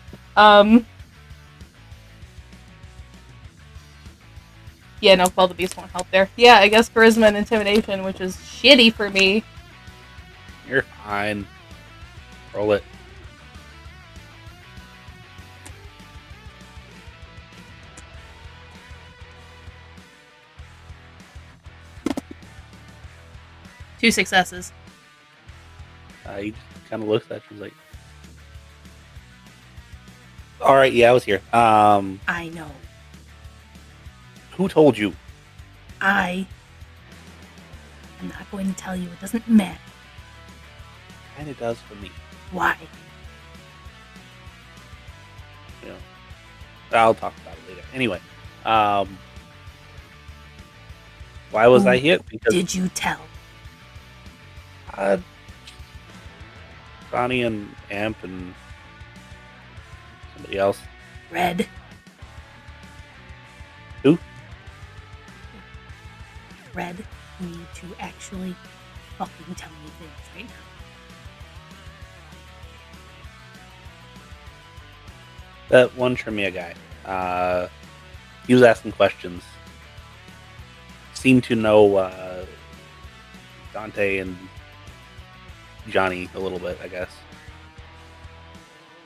Yeah, no, Fall the Beast won't help there. Yeah, I guess Charisma and Intimidation, which is shitty for me. You're fine. Roll it. Two successes. He kind of looks at you like, all right, yeah, I was here. I know. Who told you? I'm not going to tell you. It doesn't matter. Kind of does for me. Why? You know, I'll talk about it later. Anyway, why was Who I hit? Because did you tell? Bonnie and Amp and somebody else. Red. Who? Red, you need to actually fucking tell me things right now. That one Tremia guy. He was asking questions. Seemed to know Dante and Johnny a little bit, I guess.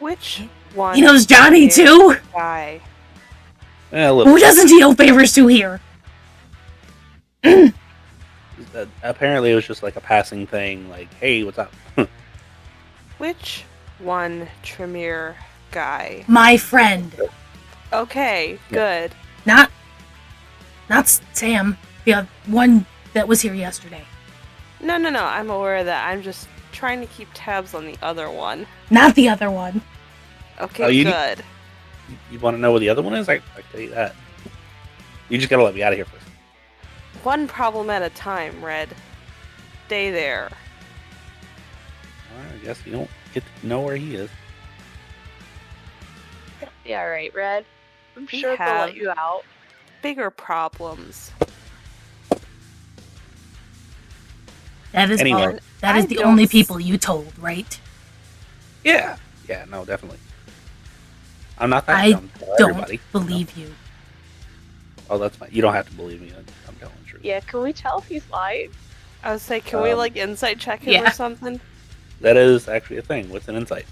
Which one? He knows Johnny is too? the guy? A little. Who doesn't he owe favors to here? Apparently, it was just like a passing thing. Like, hey, what's up? Which one Tremere guy? My friend. Okay, good. Not Sam. The one that was here yesterday. No, I'm aware of that. I'm just trying to keep tabs on the other one. Not the other one. Okay, Oh, you good. You want to know what the other one is? I can tell you that. You just gotta let me out of here first. One problem at a time, Red. Stay there. Alright, I guess you don't get to know where he is. Yeah, right, Red. I'm We sure they'll have- let you out. Bigger problems. That is Anyway. all. That is I the don't only s- people you told, right? Yeah, no, definitely. I'm not that I dumb to tell Don't everybody. believe you. Oh, that's fine. You don't have to believe me. I'm telling the truth. Yeah, can we tell if he's lying? I was like, can we like insight check him Yeah. or something? That is actually a thing. What's an insight?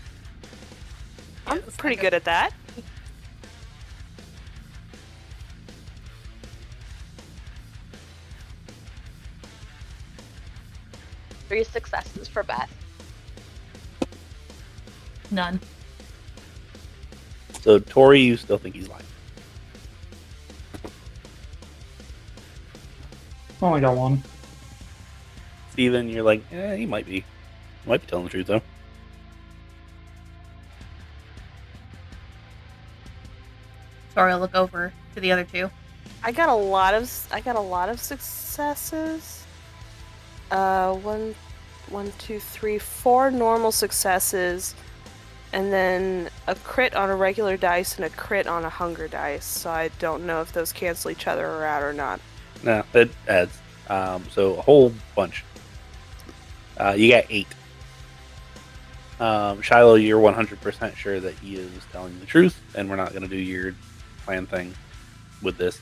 I'm pretty good at that. Three successes for Beth. None. So, Tory, you still think he's lying? Only got one. Steven, you're like, he might be. Might be telling the truth, though. Sorry, I'll look over to the other two. I got a lot of successes. One, two, three, four normal successes, and then a crit on a regular dice and a crit on a hunger dice. So I don't know if those cancel each other out or not. No, it adds. So, a whole bunch. You got 8. Shiloh, you're 100% sure that he is telling the truth, and we're not going to do your plan thing with this.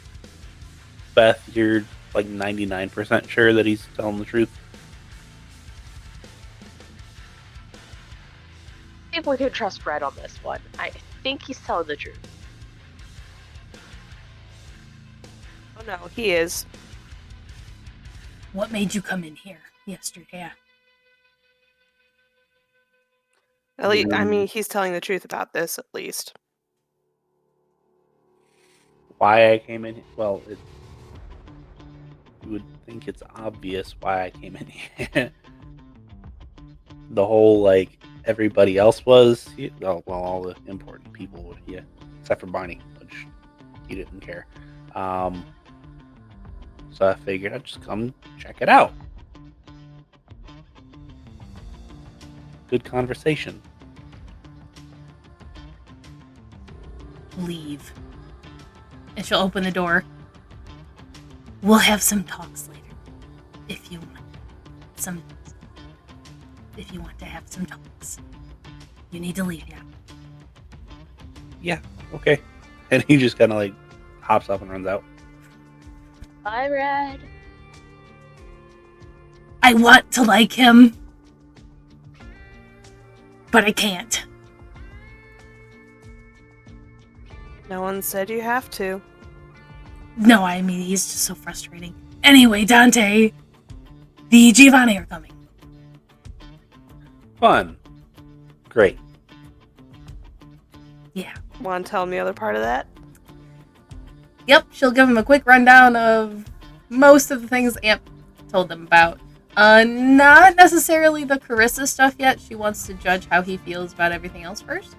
Beth, you're like 99% sure that he's telling the truth. I think we can trust Red on this one. I think he's telling the truth. Oh no, he is. What made you come in here yesterday? At least, I mean, he's telling the truth about this, at least. Why I came in? Well, you would think it's obvious why I came in here. The whole, like, everybody else was, well, all the important people were, yeah, except for Barney, which he didn't care. So I figured I'd just come check it out. Good conversation. Leave. And she'll open the door. We'll have some talks later. If you want to have some talks. You need to leave now. Yeah, okay. And he just kind of like hops up and runs out. Bye, Red. I want to like him, but I can't. No one said you have to. No, I mean, he's just so frustrating. Anyway, Dante, the Giovanni are coming. Fun. Great. Yeah. Want to tell him the other part of that? Yep, she'll give him a quick rundown of most of the things Aunt told them about. Not necessarily the Carissa stuff yet. She wants to judge how he feels about everything else first.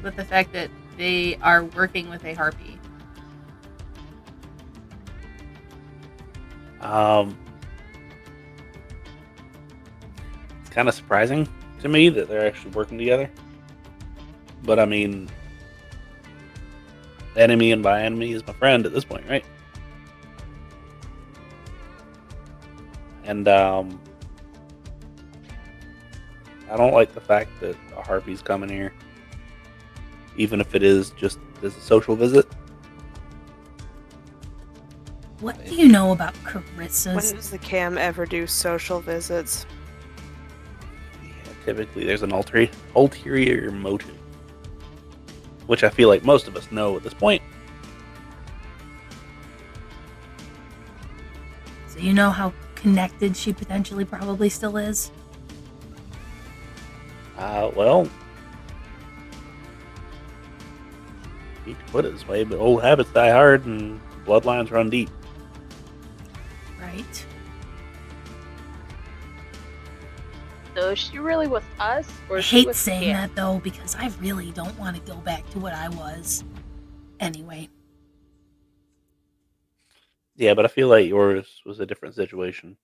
With the fact that they are working with a harpy. It's kind of surprising to me that they're actually working together. But I mean, enemy and by enemy is my friend at this point, right? And I don't like the fact that a harpy's coming here, even if it is just as a social visit. What do you know about When Carissa's? does the cam ever do social visits? Yeah, typically, there's an ulterior motive, which I feel like most of us know at this point. So you know how connected she potentially probably still is? Well, you can put it this way, but old habits die hard and bloodlines run deep. Right? So is she really with us, or I is she hate with saying Cam? that though, because I really don't want to go back to what I was. Anyway. Yeah, but I feel like yours was a different situation.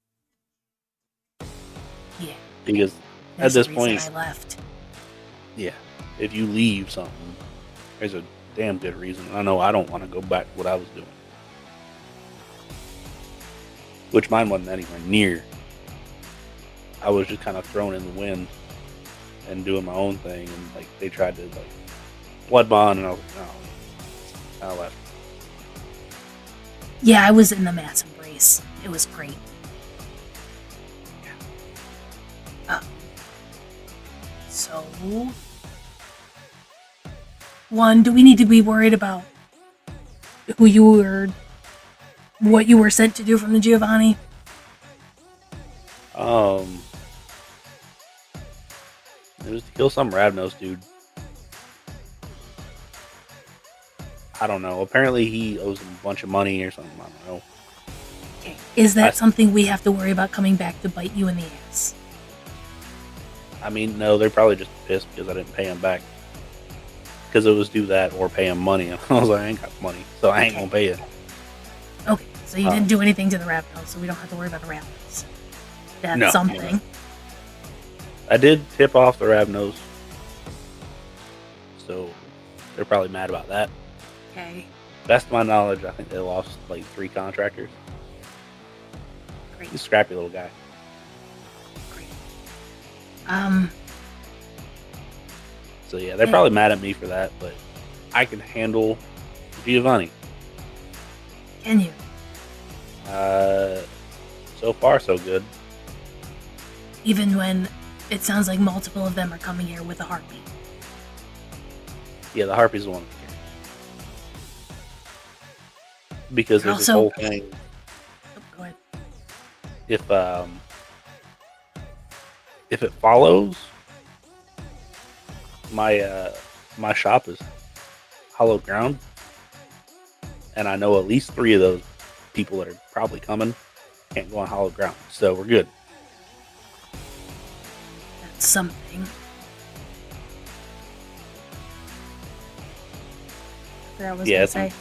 Yeah. Because There's at this a reason point, I left. yeah, if you leave something, there's a damn good reason. I know I don't want to go back to what I was doing. Which mine wasn't anywhere near. I was just kind of thrown in the wind and doing my own thing, and like they tried to like blood bond, and I was like, no, I left. Yeah, I was in the mass embrace. It was great. So, one, do we need to be worried about who you were, what you were sent to do from the Giovanni? It was to kill some Ravnos dude. I don't know. Apparently he owes him a bunch of money or something. I don't know. Okay. Is that something we have to worry about coming back to bite you in the ass? I mean, no, they're probably just pissed because I didn't pay him back. Because it was do that or pay him money. And I was like, I ain't got money, so I ain't gonna pay you. Okay, so you didn't do anything to the Ravnos, so we don't have to worry about the Ravnos. That's No, something. no. I did tip off the Ravnos, so they're probably mad about that. Okay, Best of my knowledge, I think they lost like 3 contractors. great. He's a scrappy little guy. Great. So yeah, they're probably mad at me for that, but I can handle Giovanni. Can you? So far so good. Even when it sounds like multiple of them are coming here with a heartbeat. Yeah, the Harpy's the one. Because But there's this also- whole thing. Oh, go ahead. If it follows, my shop is hollowed ground, and I know at least 3 of those people that are probably coming can't go on hollowed ground, so we're good. That's something. I forgot what I was Yeah, gonna it's say.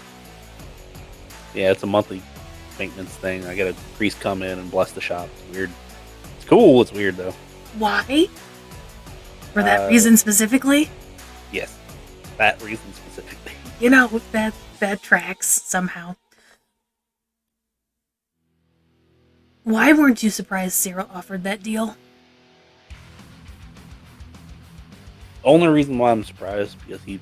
Yeah, it's a monthly maintenance thing. I get a priest come in and bless the shop. It's weird. It's cool. It's weird though. Why? For that Uh, reason specifically? Yes, that reason specifically. You know, that tracks somehow. Why weren't you surprised Sarah offered that deal? Only reason why I'm surprised because he,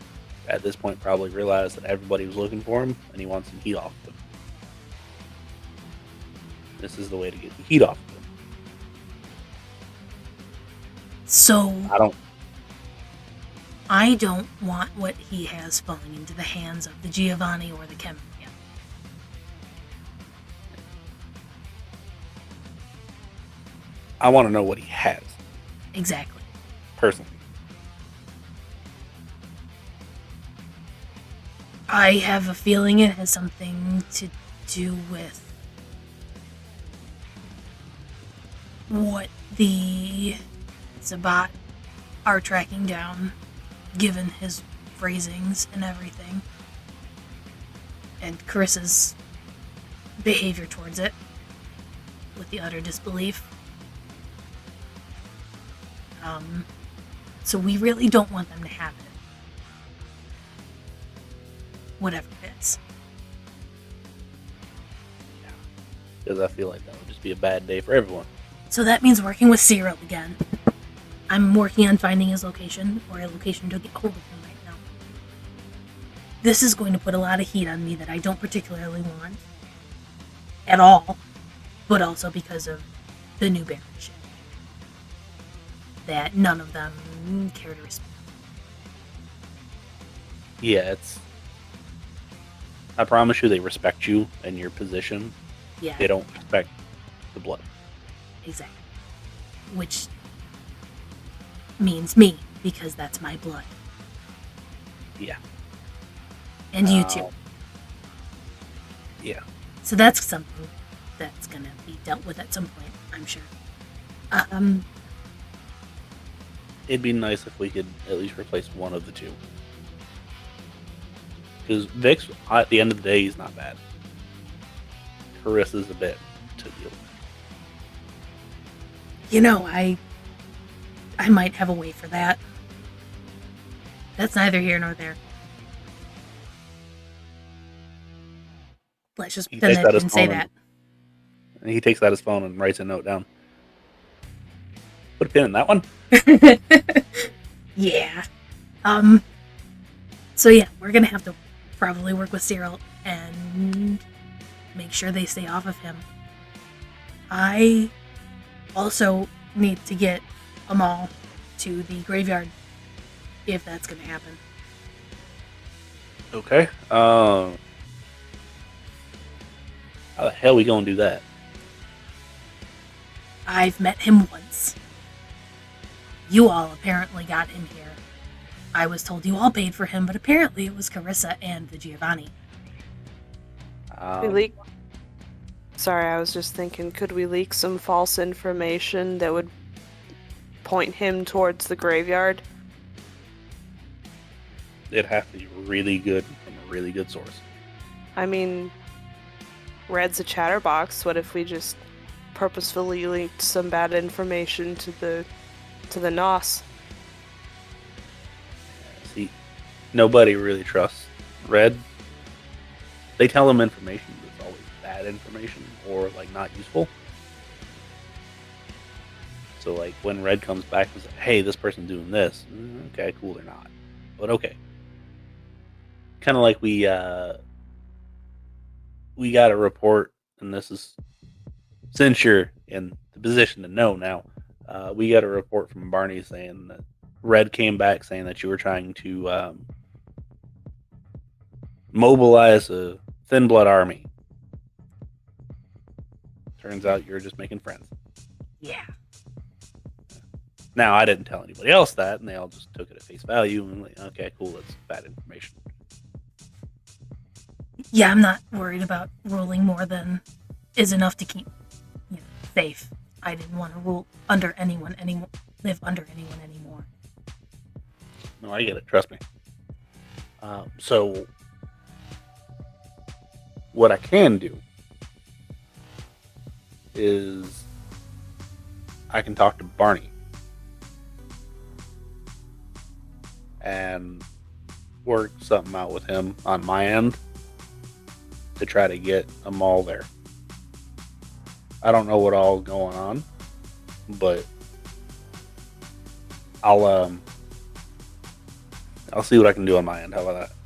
at this point, probably realized that everybody was looking for him, and he wants some heat off them. This is the way to get the heat off of them. So I don't. I don't want what he has falling into the hands of the Giovanni or the Chemia. I want to know what he has, Exactly. personally. I have a feeling it has something to do with what the Zabat are tracking down, given his phrasings and everything, and Carissa's behavior towards it, with the utter disbelief. So we really don't want them to have it. Whatever it is. Because I feel like that would just be a bad day for everyone. So that means working with Cyril again. I'm working on finding his location, or a location to get hold of him right now. This is going to put a lot of heat on me that I don't particularly want. At all. But also because of the new Baron shit. That none of them care to respect. Yeah, I promise you they respect you and your position. Yeah, They don't respect the blood. exactly. Which means me, because that's my blood. Yeah. And you too. Yeah. So that's something that's gonna be dealt with at some point, I'm sure. It'd be nice if we could at least replace one of the two. Because Vix, at the end of the day, he's not bad. Carissa's a bit to deal with. You know, I might have a way for that. That's neither here nor there. Let's just He pretend takes that out his didn't say phone that. And he takes out his phone and writes a note down. Put a pin in that one. Yeah. So yeah, we're gonna have to probably work with Cyril and make sure they stay off of him. I also need to get Amal to the graveyard if that's gonna happen. Okay. How the hell are we gonna do that? I've met him once. You all apparently got him here. I was told you all paid for him, but apparently it was Carissa and the Giovanni. We leak. Sorry, I was just thinking, could we leak some false information that would point him towards the graveyard? It'd have to be really good from a really good source. I mean, Red's a chatterbox. What if we just purposefully linked some bad information to the NOS? See, nobody really trusts Red. They tell them information that's always bad information or like not useful. So like when Red comes back and says, "Hey, this person's doing this," okay, cool, they're not, but okay. Kind of like we got a report, and this is since you're in the position to know now. We got a report from Barney saying that Red came back saying that you were trying to mobilize a thin blood army. Turns out you were just making friends. Yeah. Now, I didn't tell anybody else that, and they all just took it at face value and like, okay, cool, that's bad information. Yeah, I'm not worried about ruling more than is enough to keep safe. I didn't want to rule under anyone anymore, live under anyone anymore. No, I get it. Trust me. So, what I can do is I can talk to Barney and work something out with him on my end to try to get them all there. I don't know what all going on, but I'll I'll see what I can do on my end. How about that?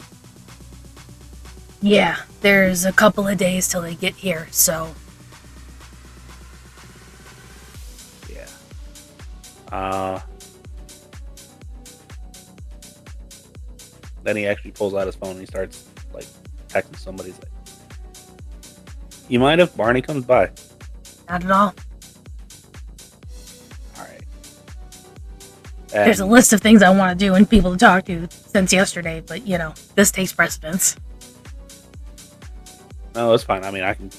Yeah, there's a couple of days till they get here, so Yeah. Then he actually pulls out his phone and he starts like texting somebody. He's like, "You mind if Barney comes by?" not at all. All right. There's a list of things I want to do and people to talk to since yesterday, but this takes precedence. No, that's fine. I mean, I can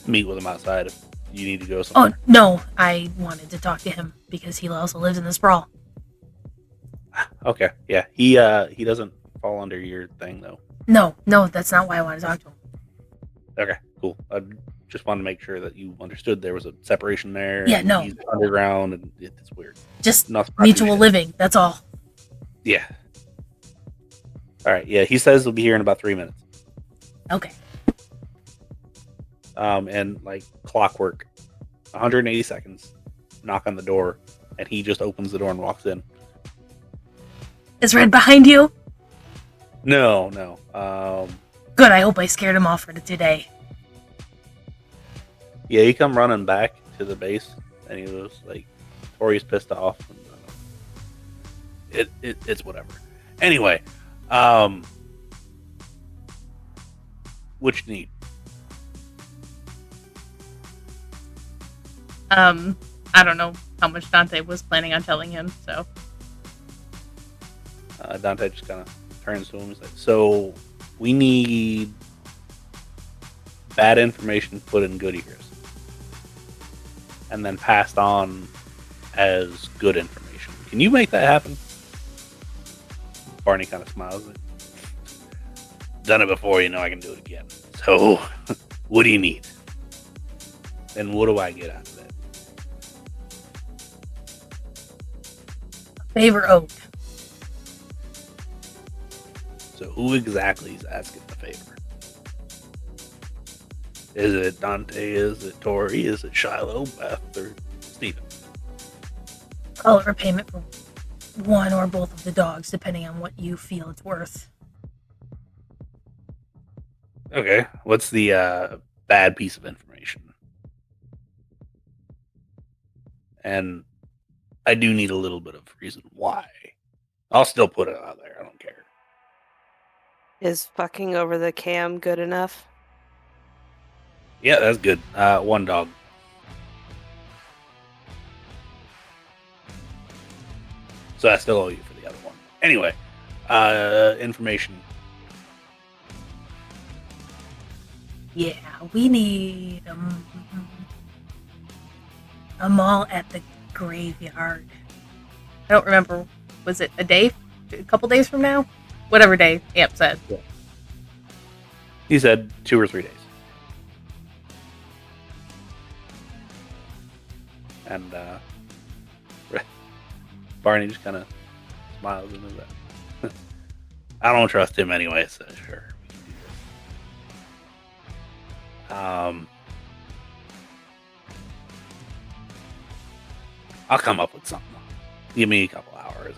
meet with him outside if you need to go Oh, somewhere. no, I wanted to talk to him because he also lives in the sprawl. Okay. Yeah. He doesn't fall under your thing though. No, that's not why I want to talk to him. Okay. Cool. I just wanted to make sure that you understood there was a separation there. Yeah, and no. He's underground and it's weird. Just Nothing. mutual living, that's all. Yeah. All right. Yeah. He says he'll be here in about 3 minutes. Okay. And like clockwork, 180 seconds, knock on the door, and he just opens the door and walks in. Is Red behind you? No. Good, I hope I scared him off for today. Yeah, he come running back to the base, and he was like, Tory's pissed off. And, it's whatever. Anyway, what you need? I don't know how much Dante was planning on telling him, so. Dante just kind of turns to him. He's like, "So we need bad information put in good ears, and then passed on as good information. Can you make that happen?" Barney kind of smiles. Like, "Done it before, I can do it again. So, what do you need? And what do I get out of it?" Favor owed. So who exactly is asking the favor? Is it Dante? Is it Tory? Is it Shiloh, Beth, or Steven? Call it repayment for one or both of the dogs, depending on what you feel it's worth. Okay, what's the bad piece of information? And I do need a little bit of reason why. I'll still put it out there. I don't care. Is fucking over the cam good enough? Yeah, that's good. One dog. So I still owe you for the other one. Anyway, information. Yeah, we need a mall at the graveyard. I don't remember. Was it a day? A couple days from now? Whatever day Amp said. Yeah. He said 2 or 3 days. And Barney just kind of smiles and is that. I don't trust him anyway, so sure. We can do this. I'll come up with something. Give me a couple hours.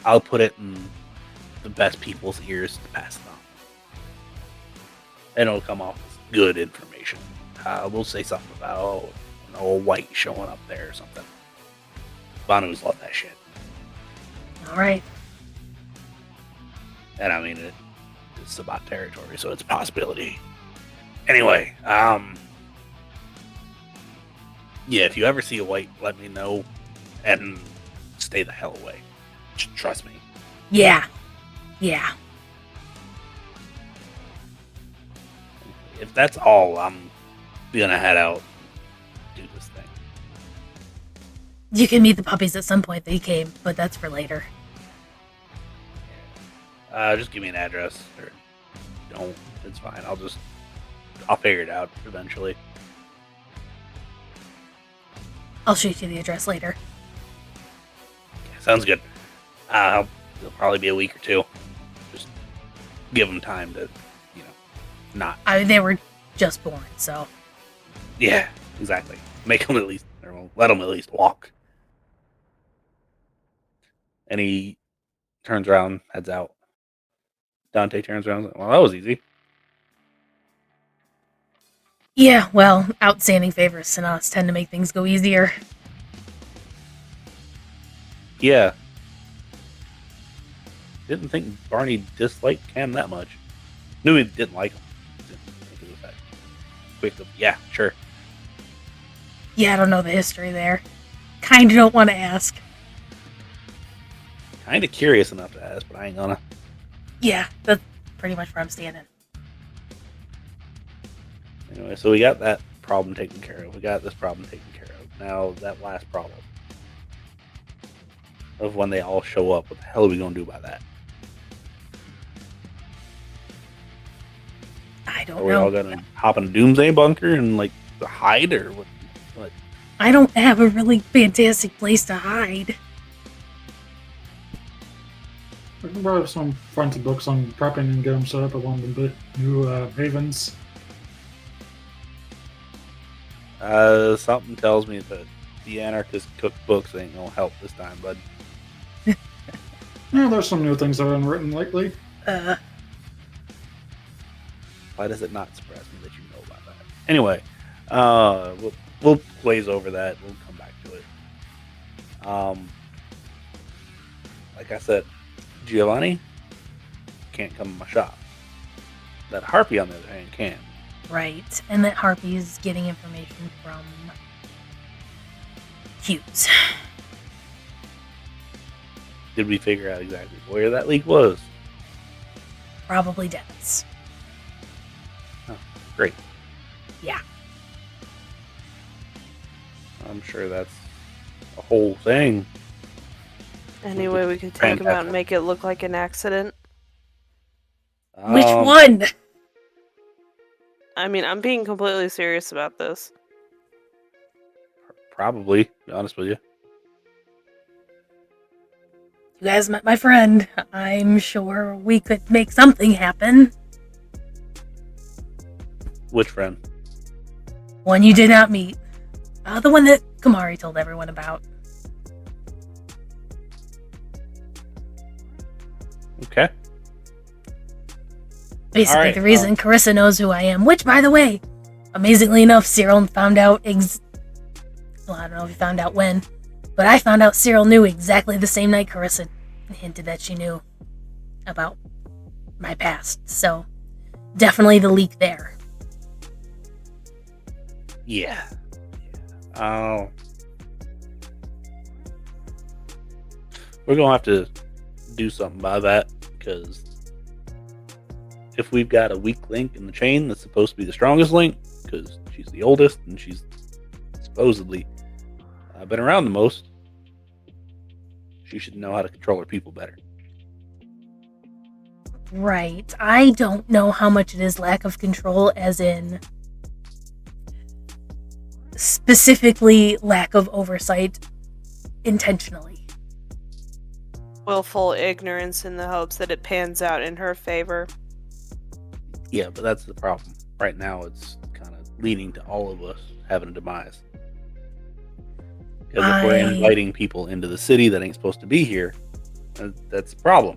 I'll put it in the best people's ears to pass it on. And it'll come off as good information. We'll say something about an old white showing up there or something. Banu's love that shit. Alright. And I mean, it's about territory, so it's a possibility. Anyway, yeah, if you ever see a white, let me know and stay the hell away. Trust me. Yeah. If that's all, I'm gonna head out and do this thing. You can meet the puppies at some point. They came, but that's for later. Just give me an address, or don't. It's fine. I'll figure it out eventually. I'll shoot you the address later. Sounds good. It'll probably be a week or two. Just give them time to, not. They were just born, so. Yeah, exactly. Make them at least, or let them at least walk. And he turns around, heads out. Dante turns around and says, well, that was easy. Yeah, well, outstanding favorites and us tend to make things go easier. Yeah. Didn't think Barney disliked Cam that much. Knew he didn't like him. Didn't think it was that quick of, yeah, sure. Yeah, I don't know the history there. Kinda don't want to ask. Kind of curious enough to ask, but I ain't gonna. Yeah, that's pretty much where I'm standing. Anyway, so we got that problem taken care of. We got this problem taken care of. Now, that last problem of when they all show up, what the hell are we going to do about that? I don't Are we know. all going to hop in a doomsday bunker and, like, hide, or what? I don't have a really fantastic place to hide. I can borrow some fronty books on prepping and get them set up at one of the new havens. Something tells me that the anarchist cookbooks ain't gonna help this time, bud. Yeah, there's some new things that have been written lately. Why does it not surprise me that you know about that? Anyway, we'll glaze over that. We'll come back to it. Like I said, Giovanni can't come to my shop. That Harpy, on the other hand, can. Right, and that Harpy is getting information from Hughes. Did we figure out exactly where that leak was? Probably Dennis. Oh, great. Yeah. I'm sure that's a whole thing. Any way we could take him out and make it look like an accident? Which one? I mean, I'm being completely serious about this. Probably, to be honest with you. You guys met my friend. I'm sure we could make something happen. Which friend? One you did not meet. The one that Kamari told everyone about. Okay. Basically, Alright, the reason Carissa knows who I am, which, by the way, amazingly enough, Cyril found out well, I don't know if he found out when, but I found out Cyril knew exactly the same night Carissa hinted that she knew about my past. So, definitely the leak there. Yeah. Oh. We're going to have to do something about that, because if we've got a weak link in the chain that's supposed to be the strongest link, because she's the oldest and she's supposedly been around the most, she should know how to control her people better. Right. I don't know how much it is lack of control, as in specifically lack of oversight intentionally. Willful ignorance in the hopes that it pans out in her favor. Yeah, but that's the problem. Right now, it's kind of leading to all of us having a demise. Because if we're inviting people into the city that ain't supposed to be here, that's a problem.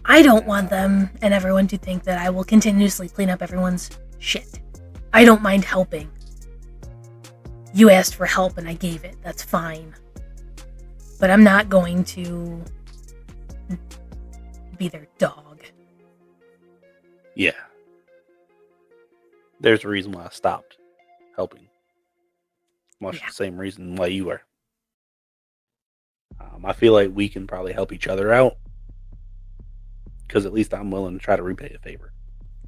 I don't want them and everyone to think that I will continuously clean up everyone's shit. I don't mind helping. You asked for help and I gave it. That's fine. But I'm not going to be their dog. Yeah. There's a reason why I stopped helping. Much the same reason why you are. I feel like we can probably help each other out, because at least I'm willing to try to repay a favor.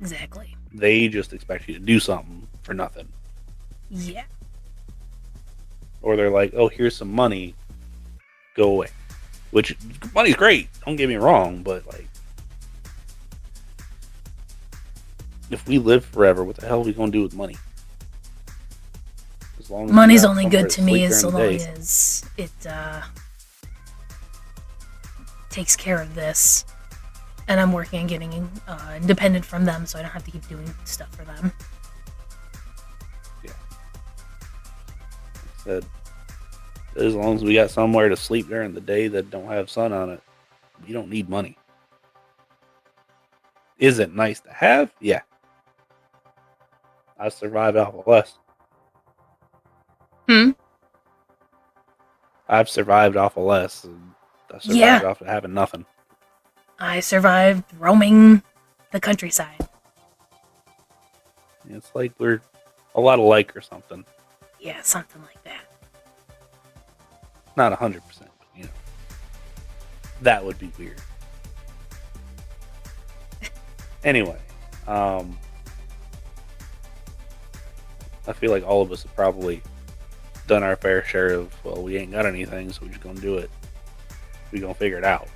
Exactly. They just expect you to do something for nothing. Yeah. Or they're like, oh, here's some money, go away. Which, money's great, don't get me wrong, but like, if we live forever, what the hell are we going to do with money? As long as money's only good to me as so long as it takes care of this. And I'm working on getting independent from them, so I don't have to keep doing stuff for them. Yeah. Like I said, as long as we got somewhere to sleep during the day that don't have sun on it, You don't need money. Is it nice to have? Yeah. I survived off of less. I've survived off of less. And I survived off of having nothing. I survived roaming the countryside. It's like we're a lot alike or something. Yeah, something like that. Not 100%, but you know. That would be weird. Anyway, I feel like all of us have probably done our fair share of, well, we ain't got anything, so we're just gonna do it. We're gonna figure it out.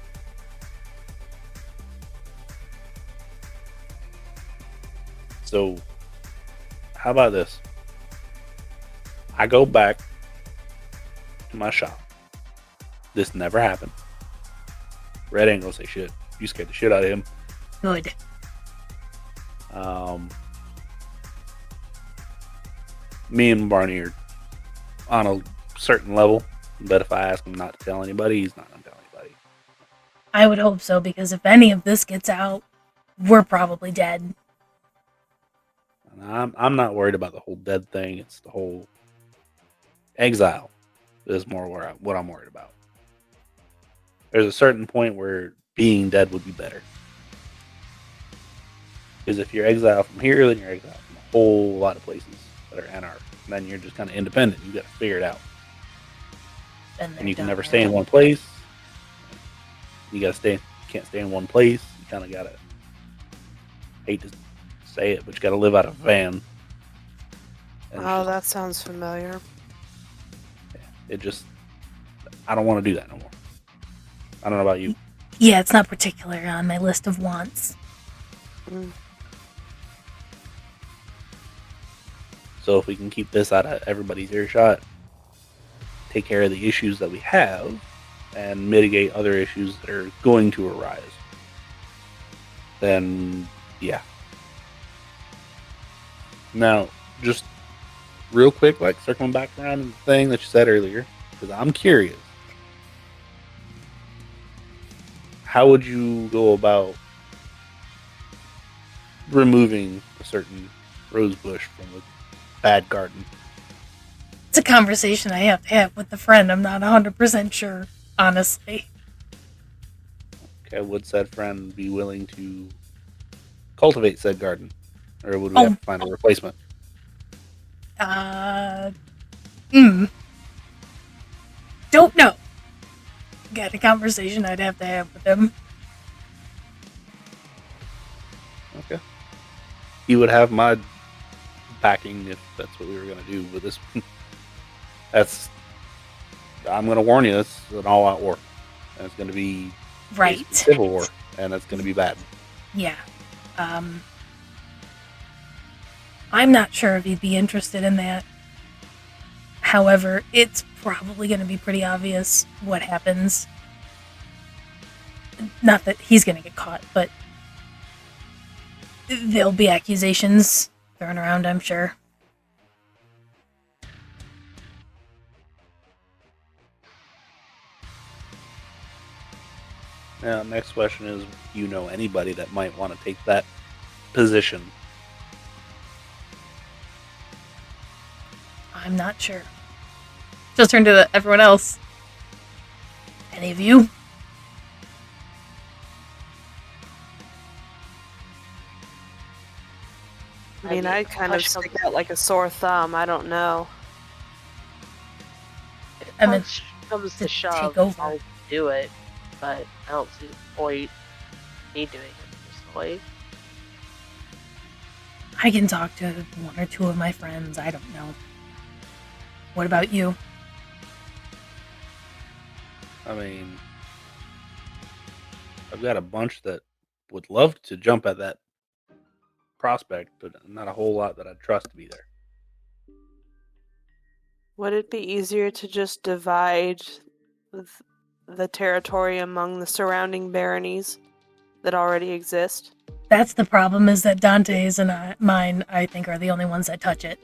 So, how about this? I go back to my shop. This never happened. Red ain't gonna say shit. You scared the shit out of him. Good. Me and Barney are on a certain level, but if I ask him not to tell anybody, he's not gonna tell anybody. I would hope so, because if any of this gets out, we're probably dead. And I'm not worried about the whole dead thing. It's the whole exile is more what I'm worried about. There's a certain point where being dead would be better. Because if you're exiled from here, then you're exiled from a whole lot of places that are anarch. And then you're just kind of independent. You got to figure it out. And you can never stay in one place. You got to can't stay in one place. You kind of got to, hate to say it, but you got to live out of a van. And That sounds familiar. I don't want to do that no more. I don't know about you. Yeah, it's not particular on my list of wants. So if we can keep this out of everybody's earshot, take care of the issues that we have, and mitigate other issues that are going to arise, then yeah. Now, just real quick, like circling back around to the thing that you said earlier, because I'm curious. How would you go about removing a certain rose bush from a bad garden? It's a conversation I have to have with a friend. I'm not 100% sure, honestly. Okay, would said friend be willing to cultivate said garden? Or would we have to find a replacement? Don't know. Got a conversation I'd have to have with him. Okay. He would have my backing if that's what we were going to do with this one. I'm going to warn you, it's an all-out war. And it's going to be Right. civil war, and it's going to be bad. Yeah. I'm not sure if he'd be interested in that. However, it's probably going to be pretty obvious what happens. Not that he's going to get caught, but there'll be accusations thrown around, I'm sure. Now, next question is, do you know anybody that might want to take that position? I'm not sure. Just turn to everyone else. Any of you? I mean, I kind of stick out like a sore thumb. I don't know. I mean, Push comes to to shove, take over. I'll do it, but I don't see the point me doing it personally. I can talk to one or two of my friends. I don't know. What about you? I mean, I've got a bunch that would love to jump at that prospect, but not a whole lot that I'd trust to be there. Would it be easier to just divide the territory among the surrounding baronies that already exist? That's the problem, is that Dante's and mine, I think, are the only ones that touch it.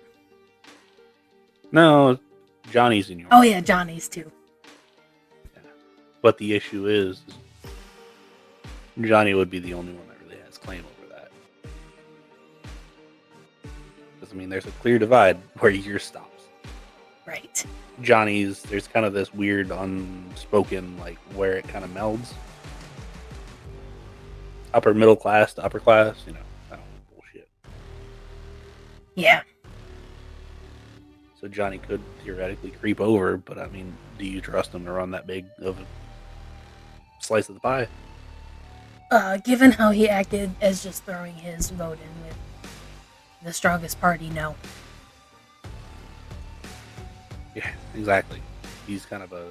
No, Johnny's in yours. Oh yeah, Johnny's too. But the issue is Johnny would be the only one that really has claim over that. Because, I mean, there's a clear divide where yours stops. Right. Johnny's, there's kind of this weird unspoken, like, where it kind of melds. Upper middle class to upper class, you know, that bullshit. Yeah. So Johnny could theoretically creep over, but I mean, do you trust him to run that big of a slice of the pie? Given how he acted as just throwing his vote in with the strongest party, no. Yeah, exactly. He's kind of a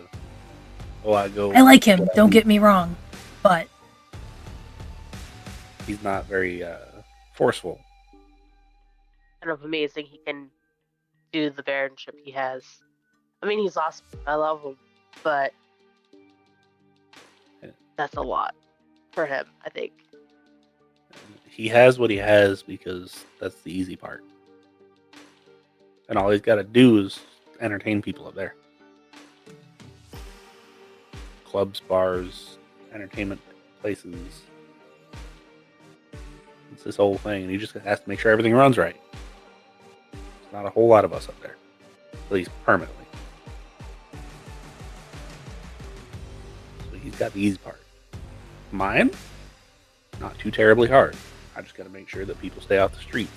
I like him, don't get me wrong, but he's not very forceful. Kind of amazing he can do the baronship he has. I mean, he's awesome. I love him, but that's a lot for him, I think. He has what he has because that's the easy part. And all he's got to do is entertain people up there. Clubs, bars, entertainment places. It's this whole thing, and he just has to make sure everything runs right. There's not a whole lot of us up there, at least permanently. So he's got the easy part. Mine, not too terribly hard. I just got to make sure that people stay off the streets.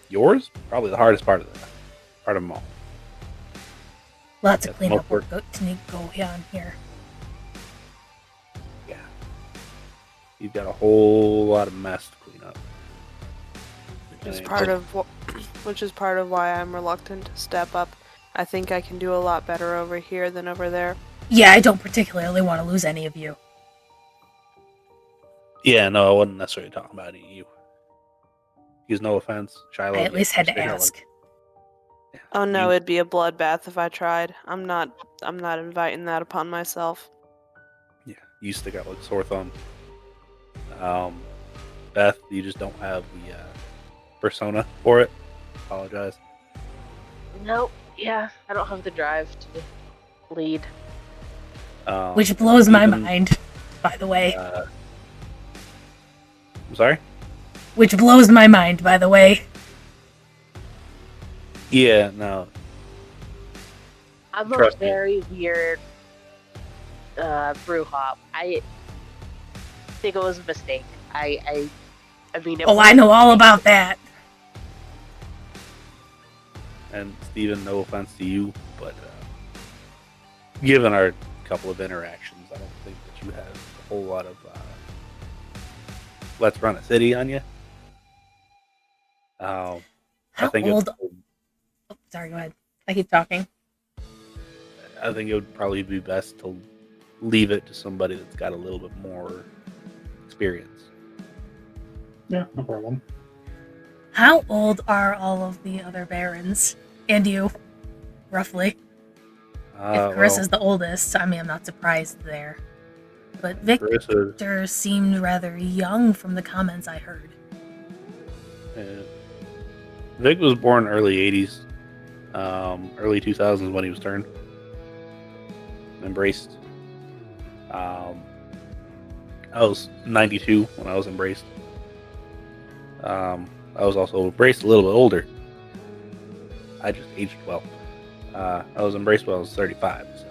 Yours, probably the hardest part of them all. lots of That's cleanup most work to go on here. Yeah. You've got a whole lot of mess to clean up. Which is part of why I'm reluctant to step up. I think I can do a lot better over here than over there. Yeah, I don't particularly want to lose any of you. Yeah, no, I wasn't necessarily talking about any of you. Use no offense, Shiloh. I at least had to stay out ask. Yeah. Oh no, You- it'd be a bloodbath if I tried. I'm not inviting that upon myself. Yeah, you stick out like a sore thumb. Beth, you just don't have the persona for it. Apologize. Nope. Yeah, I don't have the drive to lead. Which blows my even- mind, by the way. I'm sorry? Which blows my mind, by the way. Yeah, no. I'm a Trust me. very weird brew hop. I think it was a mistake. I mean, it Oh, I know all about that. And Steven, no offense to you, but given our couple of interactions, I don't think that you have a whole lot of let's run a city on you. I How think old? Oh, sorry, go ahead. I keep talking. I think it would probably be best to leave it to somebody that's got a little bit more experience. Yeah, no problem. How old are all of the other barons? And you, roughly? If Carissa's the oldest, I mean, I'm not surprised there. But Carissa, Victor seemed rather young from the comments I heard. Vic was born early 80s, early 2000s when he was turned. Embraced. I was 92 when I was embraced. I was also embraced a little bit older. I just aged well. I was embraced when I was 35. So.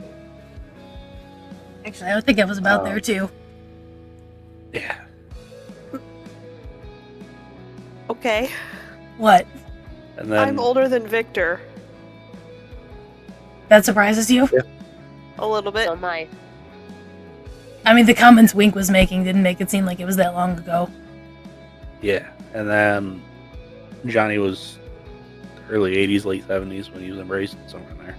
Actually, I would think I was about there too. Yeah. Okay, What? And then I'm older than Victor. That surprises you? Yeah. A little bit. So am I. I mean, the comments Wink was making didn't make it seem like it was that long ago. yeah, and then Johnny was early 80s, late 70s when he was embraced, somewhere in there.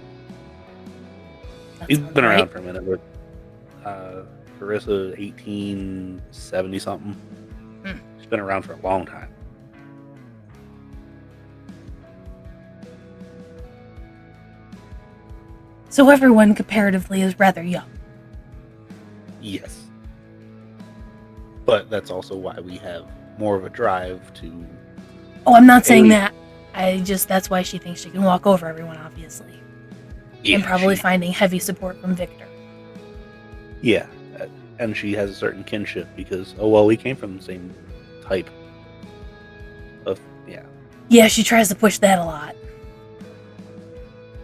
That He's sounds been around right. for a minute, but Carissa, 1870 something. She's been around for a long time. So everyone comparatively is rather young. Yes. But that's also why we have more of a drive to. Oh, I'm not saying Haley. that. That's why she thinks she can walk over everyone, obviously. And probably finding heavy support from Victor. Yeah. and she has a certain kinship because, oh well, we came from the same type of, yeah. Yeah, she tries to push that a lot.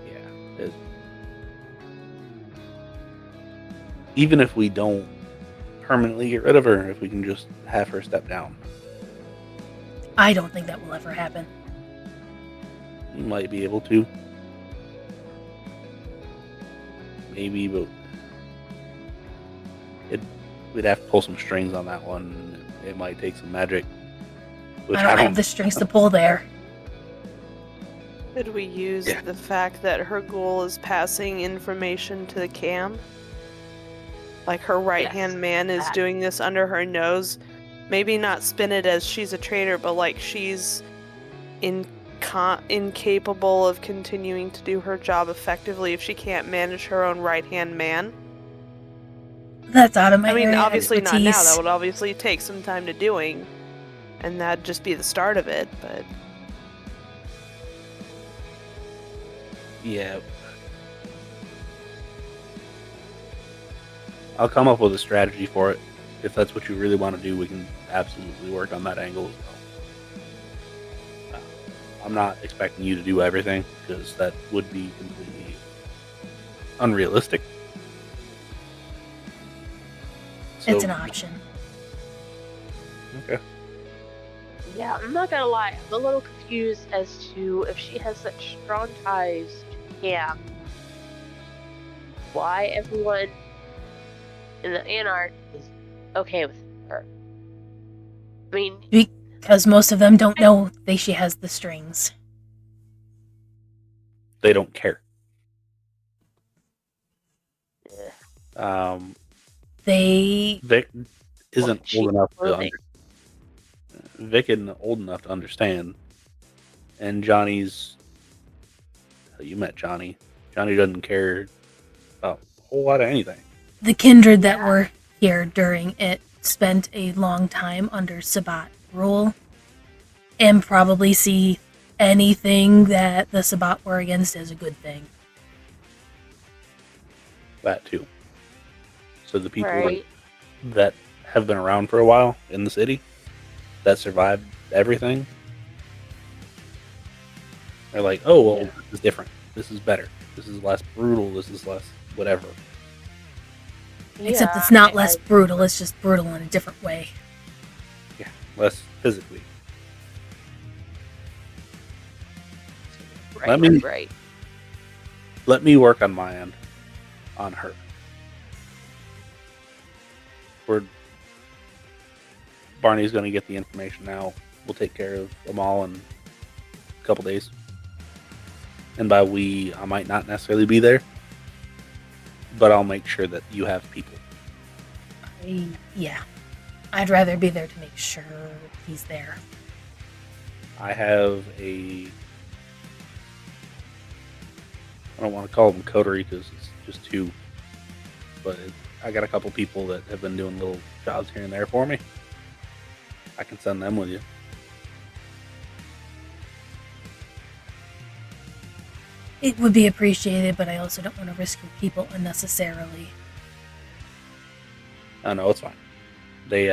Yeah. Even if we don't permanently get rid of her, if we can just have her step down. I don't think that will ever happen. You might be able to. Maybe, but we'd have to pull some strings on that one. It might take some magic. Which I don't have the strings to pull there. Could we use the fact that her goal is passing information to the cam? Like her right-hand man is doing this under her nose. Maybe not spin it as she's a traitor, but like she's incapable of continuing to do her job effectively if she can't manage her own right-hand man. That's out of my area. I mean, obviously expertise. not now. That would obviously take some time to doing, and that'd just be the start of it, but... Yeah. I'll come up with a strategy for it. If that's what you really want to do, we can absolutely work on that angle as well. I'm not expecting you to do everything, because that would be completely unrealistic. So, it's an option. Okay. Yeah, I'm not gonna lie, I'm a little confused as to if she has such strong ties to Cam, why everyone in the Anarch is okay with her. I mean, because most of them don't know she has the strings. They don't care. Vic isn't old enough to Vic isn't old enough to understand, and Johnny's. You met Johnny. Johnny doesn't care about a whole lot of anything. The kindred that were here during it spent a long time under Sabbat rule, and probably see anything that the Sabbat were against as a good thing. That too. So the people that have been around for a while in the city, that survived everything, they're like, oh, well, this is different. This is better. This is less brutal. This is less whatever. Except it's not less brutal. It's just brutal in a different way. Yeah, less physically. Right. Let me work on my end on her. Barney's going to get the information now. We'll take care of them all in a couple days. And by we, I might not necessarily be there, but I'll make sure that you have people. Yeah. I'd rather be there to make sure he's there. I have I don't want to call them coterie because it's just two, but I got a couple people that have been doing little jobs here and there for me. I can send them with you. It would be appreciated, but I also don't want to risk your people unnecessarily. Oh no, it's fine. They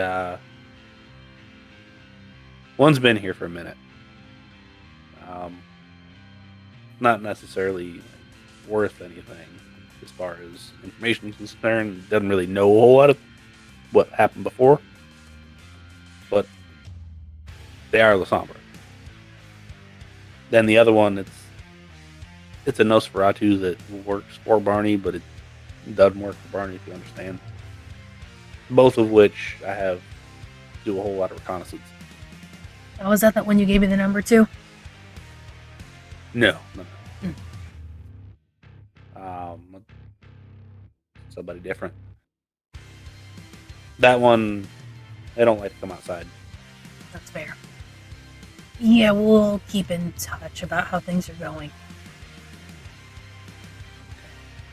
one's been here for a minute. Not necessarily worth anything as far as information is concerned. Doesn't really know a whole lot of what happened before. But they are La Sombra. Then the other one, it's a Nosferatu that works for Barney, but it doesn't work for Barney, if you understand. Both of which I have do a whole lot of reconnaissance. Oh, was that one you gave me the number to? No. Somebody different. That one, they don't like to come outside. That's fair. Yeah, we'll keep in touch about how things are going.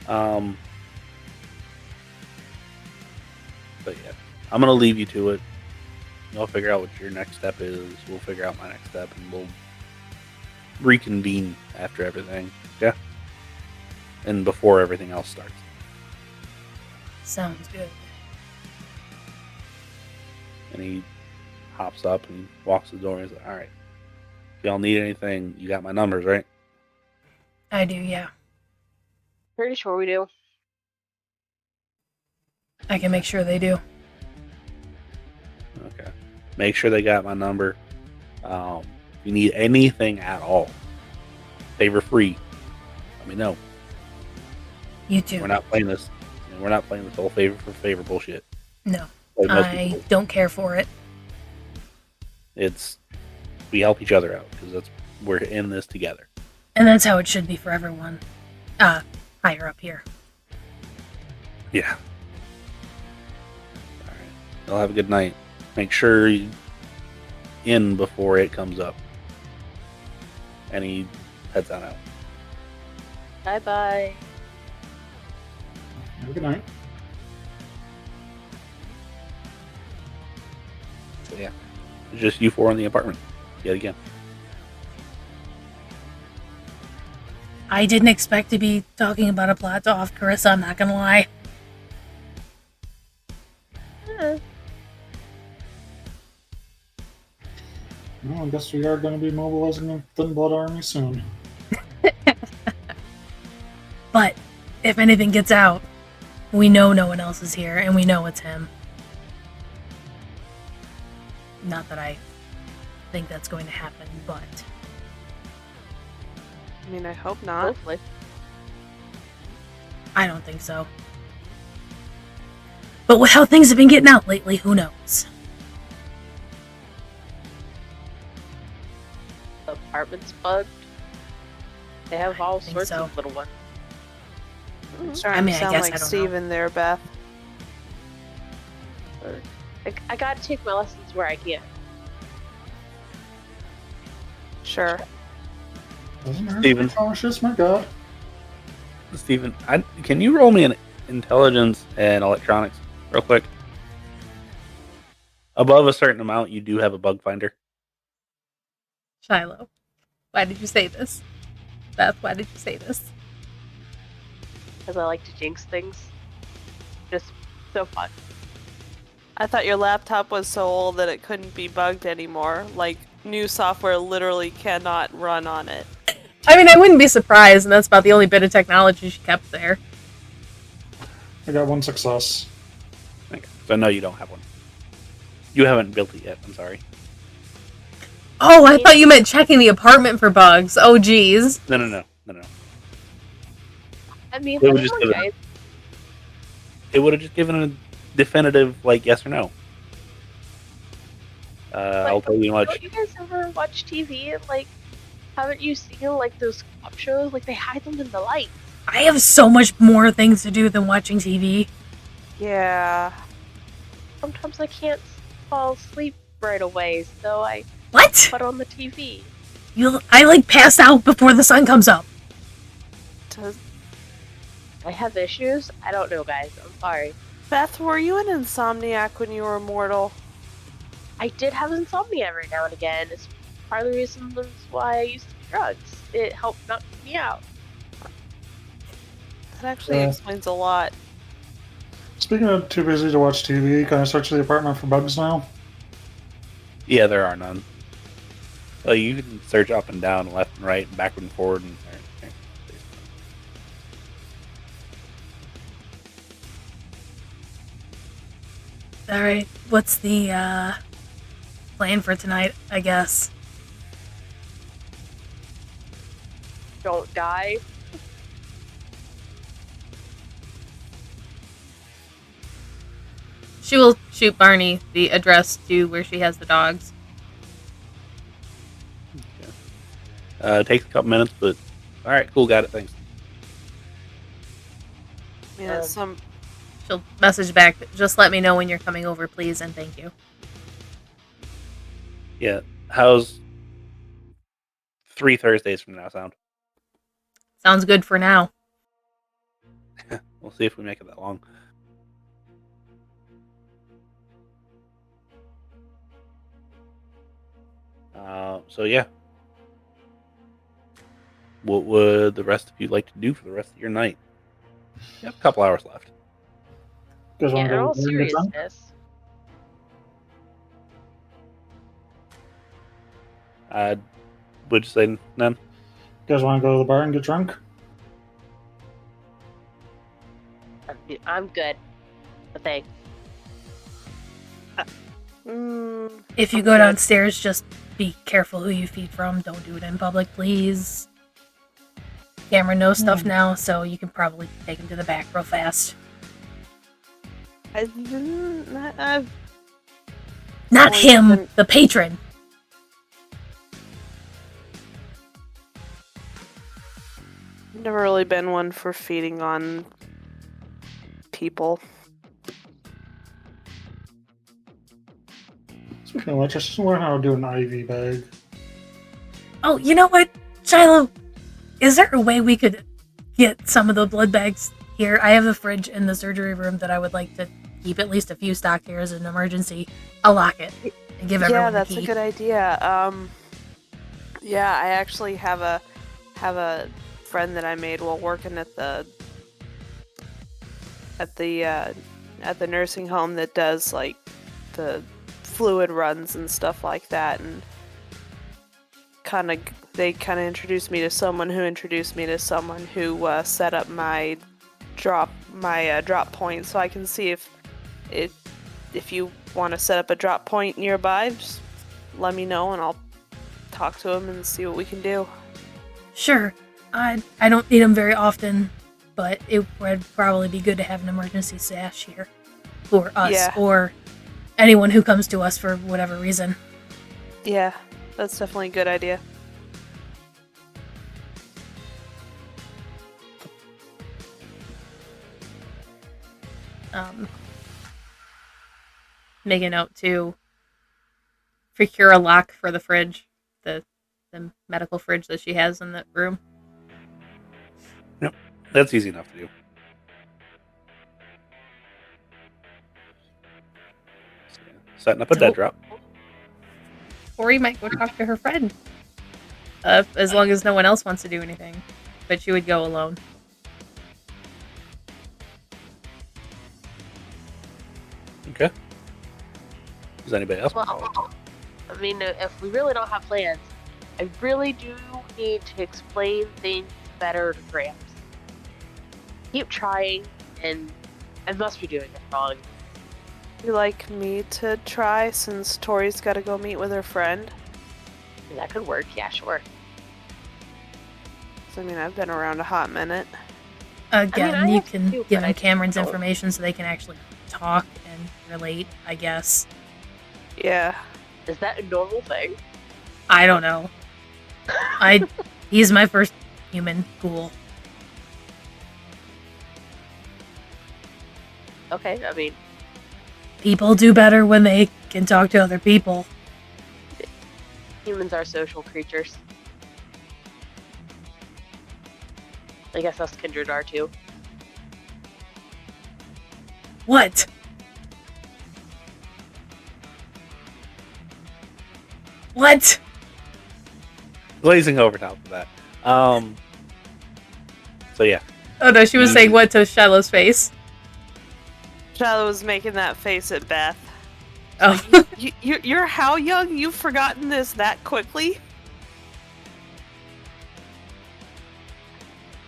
But yeah, I'm gonna leave you to it. You'll figure out what your next step is. We'll figure out my next step, and we'll reconvene after everything. Yeah, and before everything else starts. Sounds good. And he hops up and walks to the door and he's like, all right, if y'all need anything, you got my numbers, right? I do, yeah. Pretty sure we do. I can make sure they do. Okay. Make sure they got my number. If you need anything at all, favor free, let me know. You too. We're not playing this. We're not playing this whole favor for favor bullshit. No. Like most I people. don't care for it. It's we help each other out because we're in this together. And that's how it should be for everyone. Higher up here. Yeah. All right. Y'all have a good night. Make sure you in before it comes up. And he heads on out. Bye-bye. Have a good night. So yeah, it's just you four in the apartment yet again. I didn't expect to be talking about a plot to off Carissa, I'm not gonna lie. Well, I guess we are going to be mobilizing the Thin Blood Army soon. But if anything gets out, we know no one else is here, and we know it's him. Not that I think that's going to happen, but I mean, I hope not. Hopefully. I don't think so. But with how things have been getting out lately, who knows? The apartment's bugged. They have all think sorts so. of little ones. You're starting I to sound guess like I don't Steven there, Beth. I gotta take my lessons where I can. Sure. Doesn't hurt. Steven. Cautious, my god. Steven, can you roll me an intelligence and electronics real quick? Above a certain amount, you do have a bug finder. Shiloh, why did you say this? Beth, why did you say this? Because I like to jinx things. Just so fun. I thought your laptop was so old that it couldn't be bugged anymore. Like, new software literally cannot run on it. I mean, I wouldn't be surprised, and that's about the only bit of technology she kept there. I got one success. Okay. So no, you don't have one. You haven't built it yet. I'm sorry. Oh, I thought you meant checking the apartment for bugs. Oh, geez. No. I mean, It would come just on, give it- guys. It would have just given a definitive, like, yes or no. I'll tell you much. Don't you guys ever watch TV and, like, haven't you seen, like, those cop shows? Like, they hide them in the light. I have so much more things to do than watching TV. Yeah. Sometimes I can't fall asleep right away, so I What? put on the TV. I like pass out before the sun comes up. Does, I have issues? I don't know, guys. I'm sorry. Beth, were you an insomniac when you were mortal? I did have insomnia every now and again. It's part of the reason why I used drugs. It helped knock me out. That actually Yeah. explains a lot. Speaking of too busy to watch TV, can I search the apartment for bugs now? Yeah, there are none. So you can search up and down, left and right, and backward and forward, and Alright, what's the plan for tonight, I guess? Don't die. She will shoot Barney the address to where she has the dogs. takes a couple minutes, but all right, cool, got it, thanks. Yeah, some She'll message back, just let me know when you're coming over, please, and thank you. Yeah, how's 3 Thursdays from now sound? Sounds good for now. We'll see if we make it that long. So yeah. What would the rest of you like to do for the rest of your night? You have a couple hours left. You guys Yeah, want in to all go bring the gun? seriousness. Would you say none? You guys want to go to the bar and get drunk? I'm good. But thanks. If you go downstairs, just be careful who you feed from. Don't do it in public, please. Cameron knows stuff now, so you can probably take him to the back real fast. I've Not Only him, been- the patron. never really been one for feeding on people. Speaking of which, I just learn how to do an IV bag. Oh, you know what, Shiloh? Is there a way we could get some of the blood bags here? I have a fridge in the surgery room that I would like to keep at least a few stock here as an emergency. I'll lock it and give everyone Yeah, that's the key. a good idea. Yeah, I actually have a friend that I made while working at the nursing home that does like the fluid runs and stuff like that, and they kind of introduced me to someone who introduced me to someone who set up my drop point, so I can see if you want to set up a drop point nearby, just let me know and I'll talk to him and see what we can do. Sure. I don't need them very often, but it would probably be good to have an emergency stash here for us Yeah. or anyone who comes to us for whatever reason. Yeah, that's definitely a good idea. Make a note to procure a lock for the fridge, the medical fridge that she has in that room. Yep, that's easy enough to do. Setting up a dead drop. Tory might go talk to her friend. As long as no one else wants to do anything. But she would go alone. Okay. Does anybody else? Well, I mean, if we really don't have plans, I really do need to explain things better to Gramps. Keep trying, and I must be doing it wrong. You like me to try since Tori's got to go meet with her friend? That could work, yeah, sure. 'Cause, I mean, I've been around a hot minute. Again, I you have can too, give but them I Cameron's don't. information so they can actually talk and relate, I guess. Yeah. Is that a normal thing? I don't know. He's my first human. Cool. Okay, I mean, People do better when they can talk to other people. humans are social creatures. I guess us kindred are too. What? What? Glazing over top of that. So yeah. Oh no, she was saying what to Shiloh's face. Shiloh was making that face at Beth. Oh. You're how young? You've forgotten this that quickly?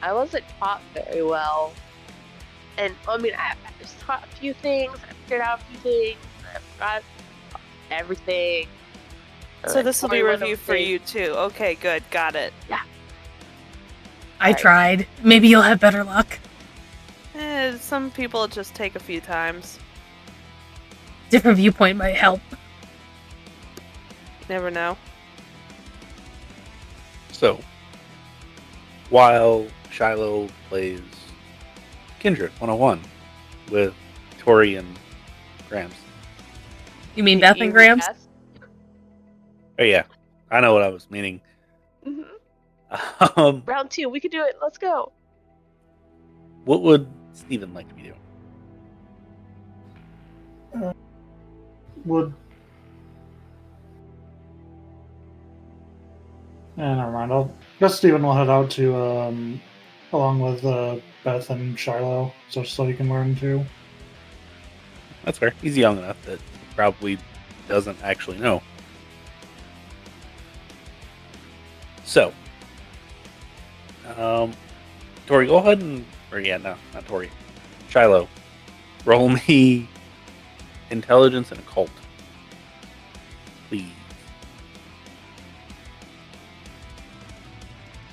I wasn't taught very well. And, I mean, I was taught a few things, I figured out a few things, I forgot everything. So this will be Tori went review over for things. you too. Okay, good. Got it. I Right. tried. Maybe you'll have better luck. Some people just take a few times. Different viewpoint might help. Never know. So while Shiloh plays Kindred 101 with Tory and Grams. You mean Beth and You Grams? guess? Oh yeah, I know what I was meaning. Mhm. Round 2, we can do it. Let's go. What would Steven like to be doing? Would. Never mind. I guess Steven will head out to, along with Beth and Shiloh, so he can learn too. That's fair. He's young enough that he probably doesn't actually know. So, Tory, go ahead and, no, not Tory. Shiloh, roll me intelligence and occult, please.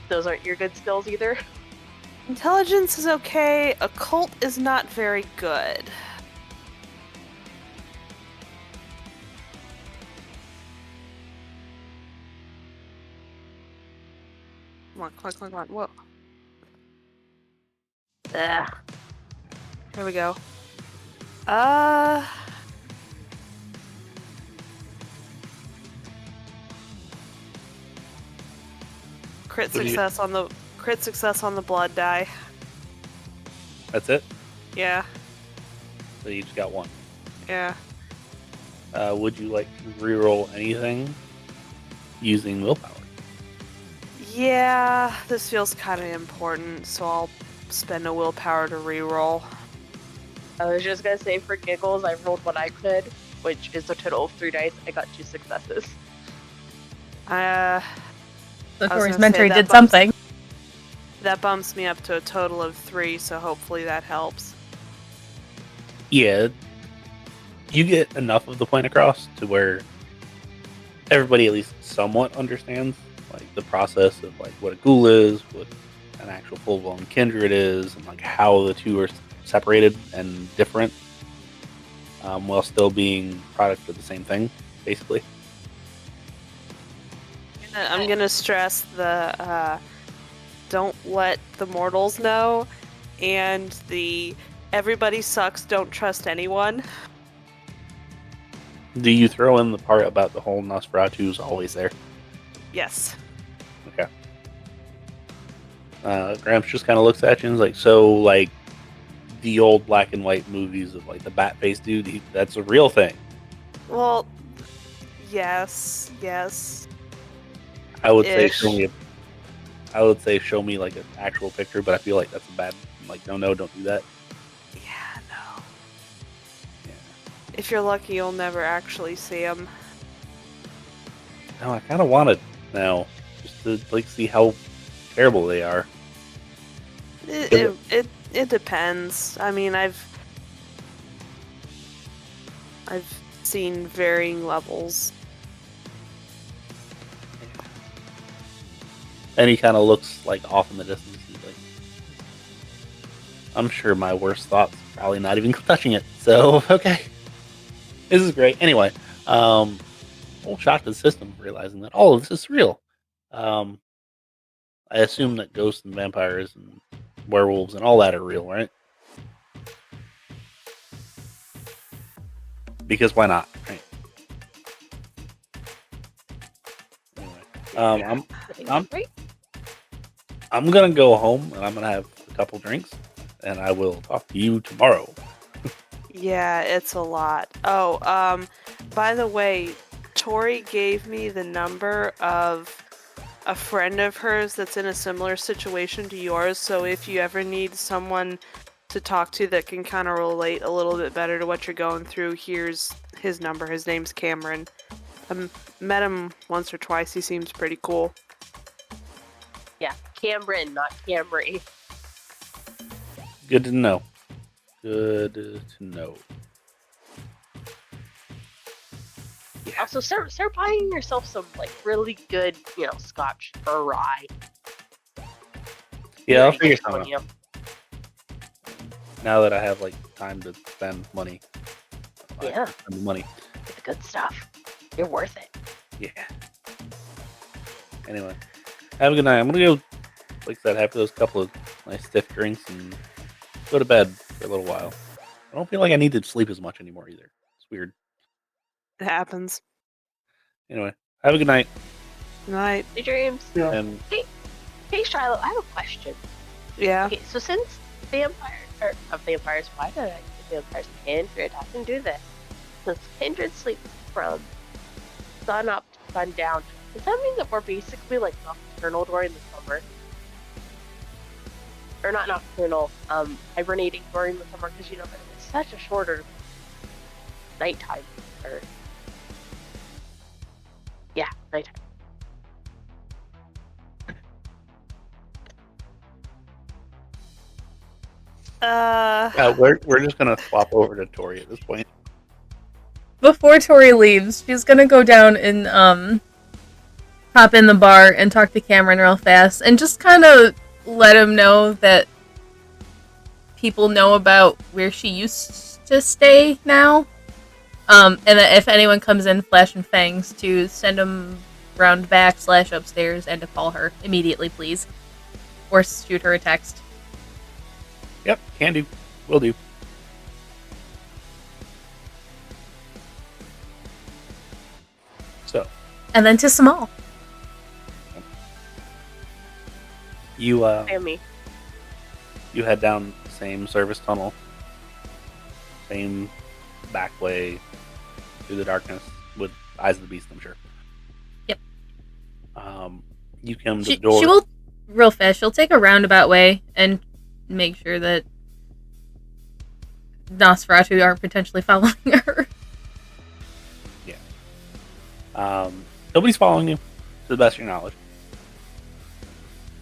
Those aren't your good skills either. Intelligence is okay. Occult is not very good. Come on. Whoa. Ugh. Here we go. Crit success on the blood die. That's it? Yeah. So you just got one. Yeah. Would you like to reroll anything using willpower? Yeah, this feels kind of important, so I'll spend a willpower to reroll. I was just gonna say, for giggles, I rolled what I could, which is a total of 3 dice. I got 2 successes. So was Tory's gonna mentor say did that something. That bumps me up to a total of 3, so hopefully that helps. Yeah. You get enough of the point across to where everybody at least somewhat understands like the process of like what a ghoul is, what an actual full-blown kindred is, and like how the two are separated and different, while still being product of the same thing, basically. I'm gonna stress the don't let the mortals know, and the everybody sucks, don't trust anyone. Do you throw in the part about the whole Nosferatu's always there? Yes. Okay. Gramps just kind of looks at you and is like, so, like, the old black and white movies of, like, the bat-faced dude, that's a real thing. Well, yes. I would say Ish. show me, like, an actual picture, but I feel like that's a bad, like, no, don't do that. Yeah, no. Yeah. If you're lucky, you'll never actually see them. No, I kind of want it now, just to, like, see how terrible they are. It depends. I mean, I've seen varying levels. And he kind of looks, like, off in the distance. He's like, I'm sure my worst thoughts probably not even touching it. So, okay. This is great. Anyway, whole shock to the system, realizing that all of this is real. I assume that ghosts and vampires and werewolves and all that are real, right? Because why not, right? Anyway, I'm gonna go home and I'm gonna have a couple drinks, and I will talk to you tomorrow. Yeah, it's a lot. Oh, by the way, Tory gave me the number of a friend of hers that's in a similar situation to yours, so if you ever need someone to talk to that can kind of relate a little bit better to what you're going through, here's his number. His name's Cameron. I met him once or twice. He seems pretty cool. Yeah, Cameron, not Camry. Good to know. Good to know. Yeah. Also, start buying yourself some like really good, Scotch or rye. Yeah, I'll figure on something out. Now that I have like time to spend money. Yeah. Spend money. Get the good stuff. You're worth it. Yeah. Anyway, have a good night. I'm gonna go, like I said, have those couple of nice stiff drinks and go to bed for a little while. I don't feel like I need to sleep as much anymore either. It's weird. It happens. Anyway, have a good night. Night. Hey, Dreams. Yeah. And Hey, Shiloh, I have a question. Yeah. Okay, so since vampires, why did I say vampires? Kindred, I can do this. Since Kindred sleeps from sun up to sundown, does that mean that we're basically like nocturnal during the summer? Or not nocturnal, hibernating during the summer, because it's such a shorter nighttime. Or yeah, nighttime. We're just gonna swap over to Tory at this point. Before Tori leaves, she's gonna go down and hop in the bar and talk to Cameron real fast and just kind of let him know that people know about where she used to stay now. And that if anyone comes in flashing fangs, to send them round back / upstairs and to call her immediately, please. Or shoot her a text. Yep, can do. Will do. So. And then to Samal. You Sammy. you head down the same service tunnel, same back way through the darkness with Eyes of the Beast, I'm sure. Yep. You come to the door. She will, real fast, she'll take a roundabout way and make sure that Nosferatu aren't potentially following her. Yeah. Nobody's following you, to the best of your knowledge.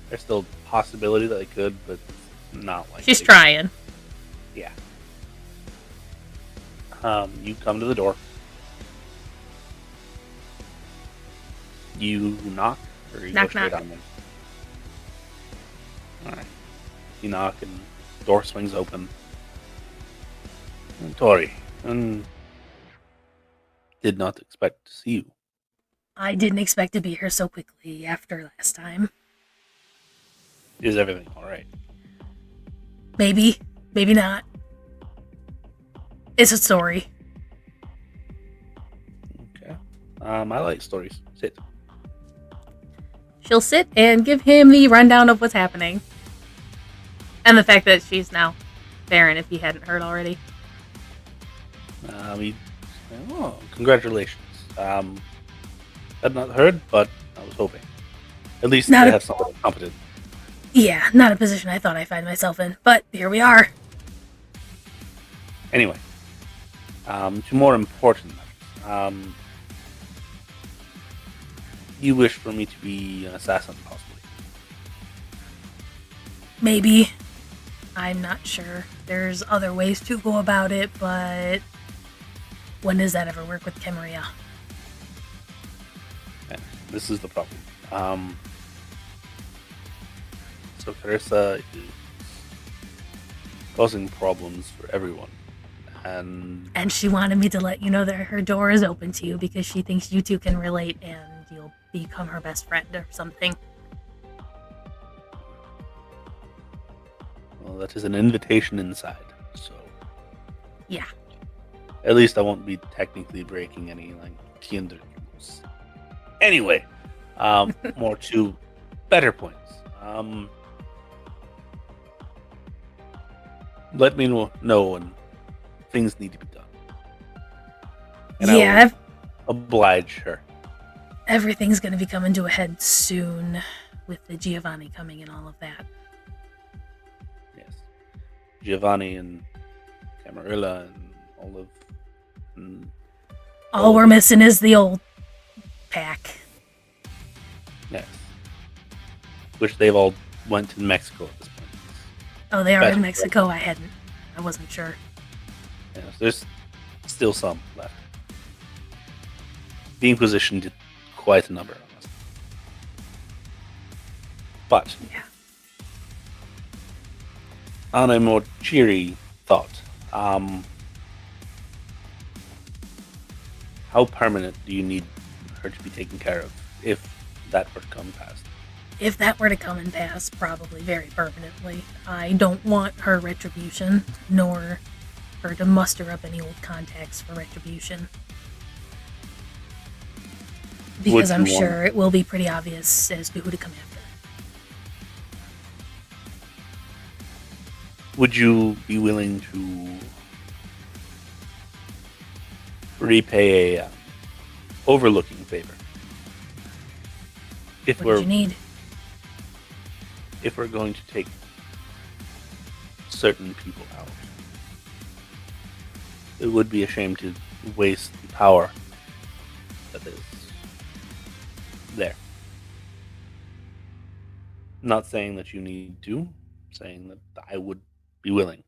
There's still a possibility that they could, but not likely. She's trying. Yeah. You come to the door. You knock, or you Knock, go straight knock. on them? Alright. You knock, and the door swings open. And Tory, did not expect to see you. I didn't expect to be here so quickly after last time. Is everything alright? Maybe, maybe not. It's a story. Okay. I like stories. Sit. She'll sit and give him the rundown of what's happening. And the fact that she's now Baron, if he hadn't heard already. Congratulations. Had not heard, but I was hoping. At least Not to a- have somebody competent. Yeah, not a position I thought I'd find myself in, but here we are. Anyway, to more important matters. You wish for me to be an assassin, possibly. Maybe. I'm not sure. There's other ways to go about it, but when does that ever work with Camarilla? Yeah, this is the problem. So Carissa is causing problems for everyone. And she wanted me to let you know that her door is open to you because she thinks you two can relate and you'll become her best friend or something. well, that is an invitation inside. So Yeah. at least I won't be technically breaking any Kinder rules. Anyway, more to better points. Let me know when things need to be done. And I Yeah, will oblige her. everything's going to be coming to a head soon with the Giovanni coming and all of that. Yes, Giovanni and Camarilla and all of. And All we're missing is the old pack. yes, which they've all went to Mexico at this point. Oh, they are Beth, in Mexico? I wasn't sure. Yes, there's still some left. The Inquisition did quite a number of us. But Yeah. on a more cheery thought, how permanent do you need her to be taken care of if that were to come past? If that were to come and pass, probably very permanently. I don't want her retribution, nor her to muster up any old contacts for retribution. Because Would I'm you want- sure it will be pretty obvious as to who to come after. Would you be willing to repay a overlooking favor? If What did you we're need? if we're going to take certain people out, it would be a shame to waste the power that is there. Not saying that you need to, saying that I would be willing.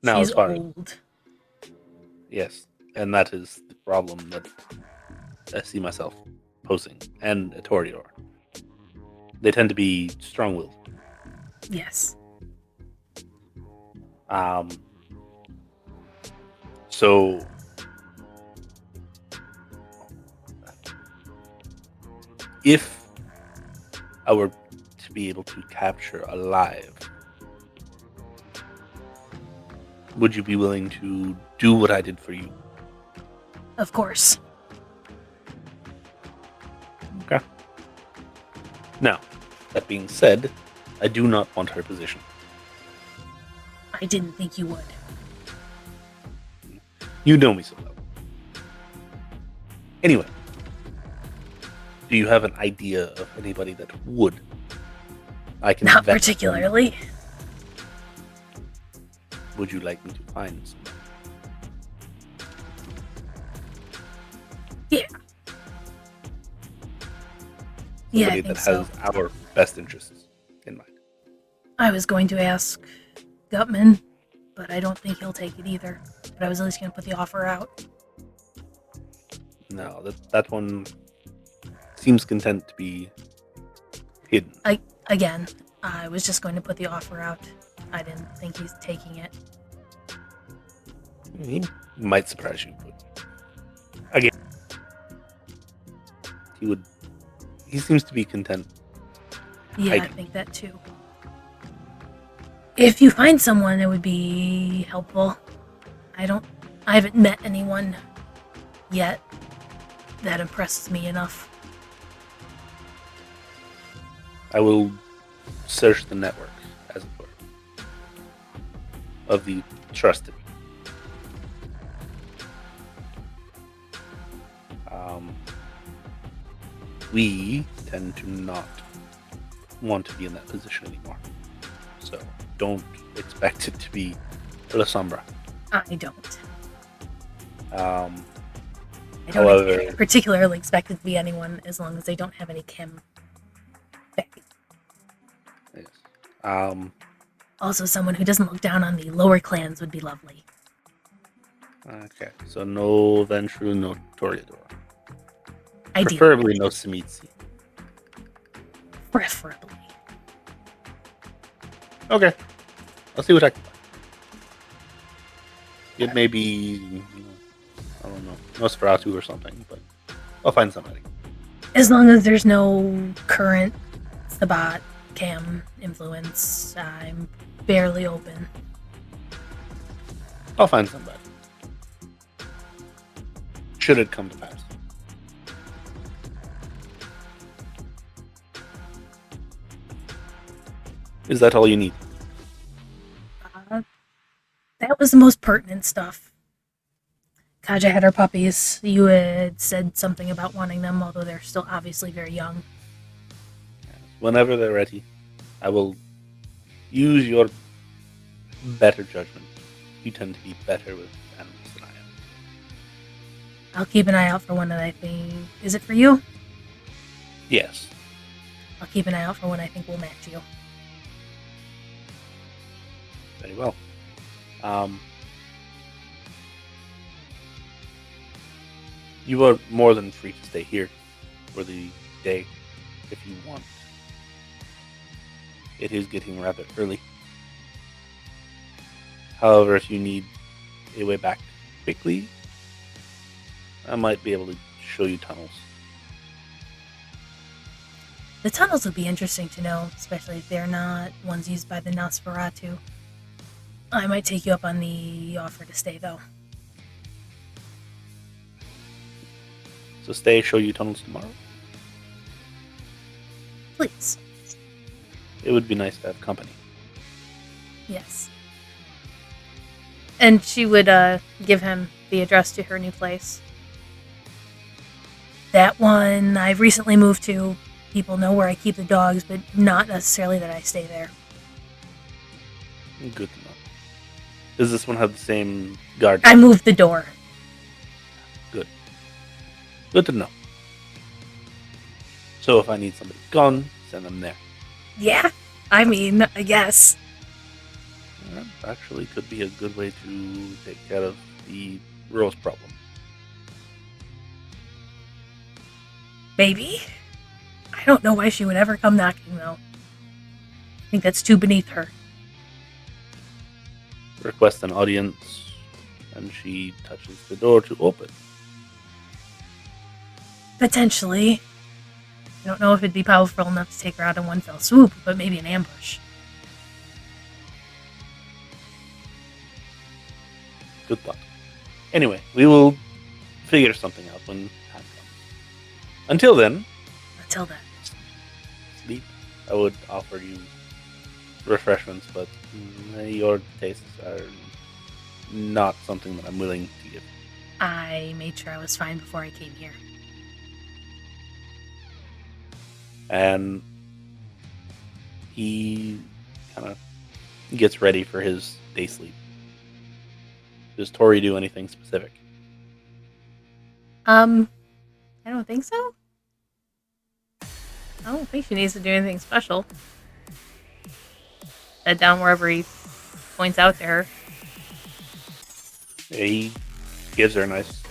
Now, She's as far as old. yes, and that is the problem that I see myself posing, and a Toreador. They tend to be strong-willed. Yes. So if I were to be able to capture alive, would you be willing to do what I did for you? Of course. Okay. Now, that being said, I do not want her position. I didn't think you would. You know me so well. Anyway, do you have an idea of anybody that would? I can Not vet particularly. them. Would you like me to find someone? Yeah. Yeah, I Somebody think that so. has our best interests in mind. I was going to ask Gutman, but I don't think he'll take it either. But I was at least going to put the offer out. No, that one seems content to be hidden. Again, I was just going to put the offer out. I didn't think he's taking it. He might surprise you, but again, he seems to be content. Yeah, I think that too. If you find someone, it would be helpful. I haven't met anyone yet that impresses me enough. I will search the network, as it were, of the trusted. We tend to not want to be in that position anymore. So don't expect it to be La Sombra. I don't. Um, I don't however, particularly expect it to be anyone as long as they don't have any Kim. yes. Also, someone who doesn't look down on the lower clans would be lovely. Okay, so no Ventru, no Toreador. Ideally. Preferably no Simitsi. Preferably. Okay. I'll see what I can find. It may be, I don't know, Nosferatu or something, but I'll find somebody. As long as there's no current Sabat, Cam influence, I'm fairly open. I'll find somebody. Should it come to pass. Is that all you need? That was the most pertinent stuff. Kaja had her puppies. You had said something about wanting them, although they're still obviously very young. Whenever they're ready, I will use your better judgment. You tend to be better with animals than I am. I'll keep an eye out for one that I think... Is it for you? Yes. I'll keep an eye out for one I think will match you. Very well. You are more than free to stay here for the day if you want. It is getting rather early. However, if you need a way back quickly, I might be able to show you tunnels. The tunnels would be interesting to know, especially if they're not ones used by the Nosferatu. I might take you up on the offer to stay, though. So stay, show you tunnels tomorrow. Please. It would be nice to have company. Yes. And she would give him the address to her new place. That one I've recently moved to. People know where I keep the dogs, but not necessarily that I stay there. Good to know. Does this one have the same guard? I moved the door. Good. Good to know. So if I need somebody gone, send them there. Yeah, I mean, I guess. That actually could be a good way to take care of the Rose problem. Maybe. I don't know why she would ever come knocking, though. I think that's too beneath her. Request an audience, and she touches the door to open. Potentially. I don't know if it'd be powerful enough to take her out in one fell swoop, but maybe an ambush. Good thought. Anyway, we will figure something out when time comes. Until then, Until then. sleep. I would offer you refreshments, but your tastes are not something that I'm willing to give. I made sure I was fine before I came here. And he kind of gets ready for his day sleep. Does Tory do anything specific? I don't think so. I don't think she needs to do anything special. Head down wherever he points out to her. He gives her a nice,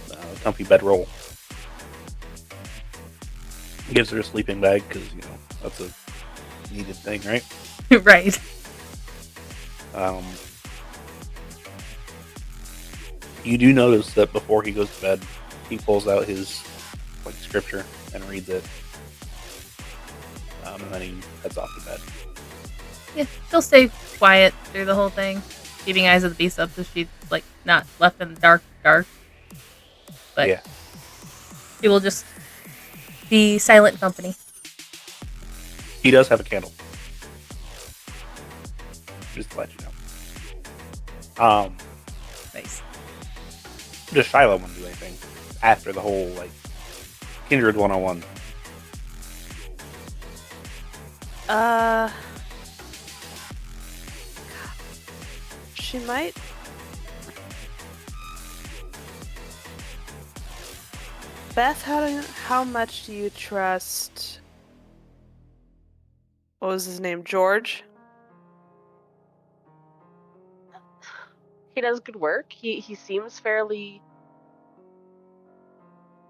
comfy bedroll. Gives her a sleeping bag because that's a needed thing, right? Right. You do notice that before he goes to bed, he pulls out his scripture and reads it, and then he heads off to bed. Yeah, she'll stay quiet through the whole thing, keeping eyes of the beast up so she's not left in the dark. But Yeah. she will just be silent company. He does have a candle. Just to let you know. Nice. Does Shiloh want to do anything after the whole Kindred 101? She might. Beth, how much do you trust? What was his name? George? He does good work. He seems fairly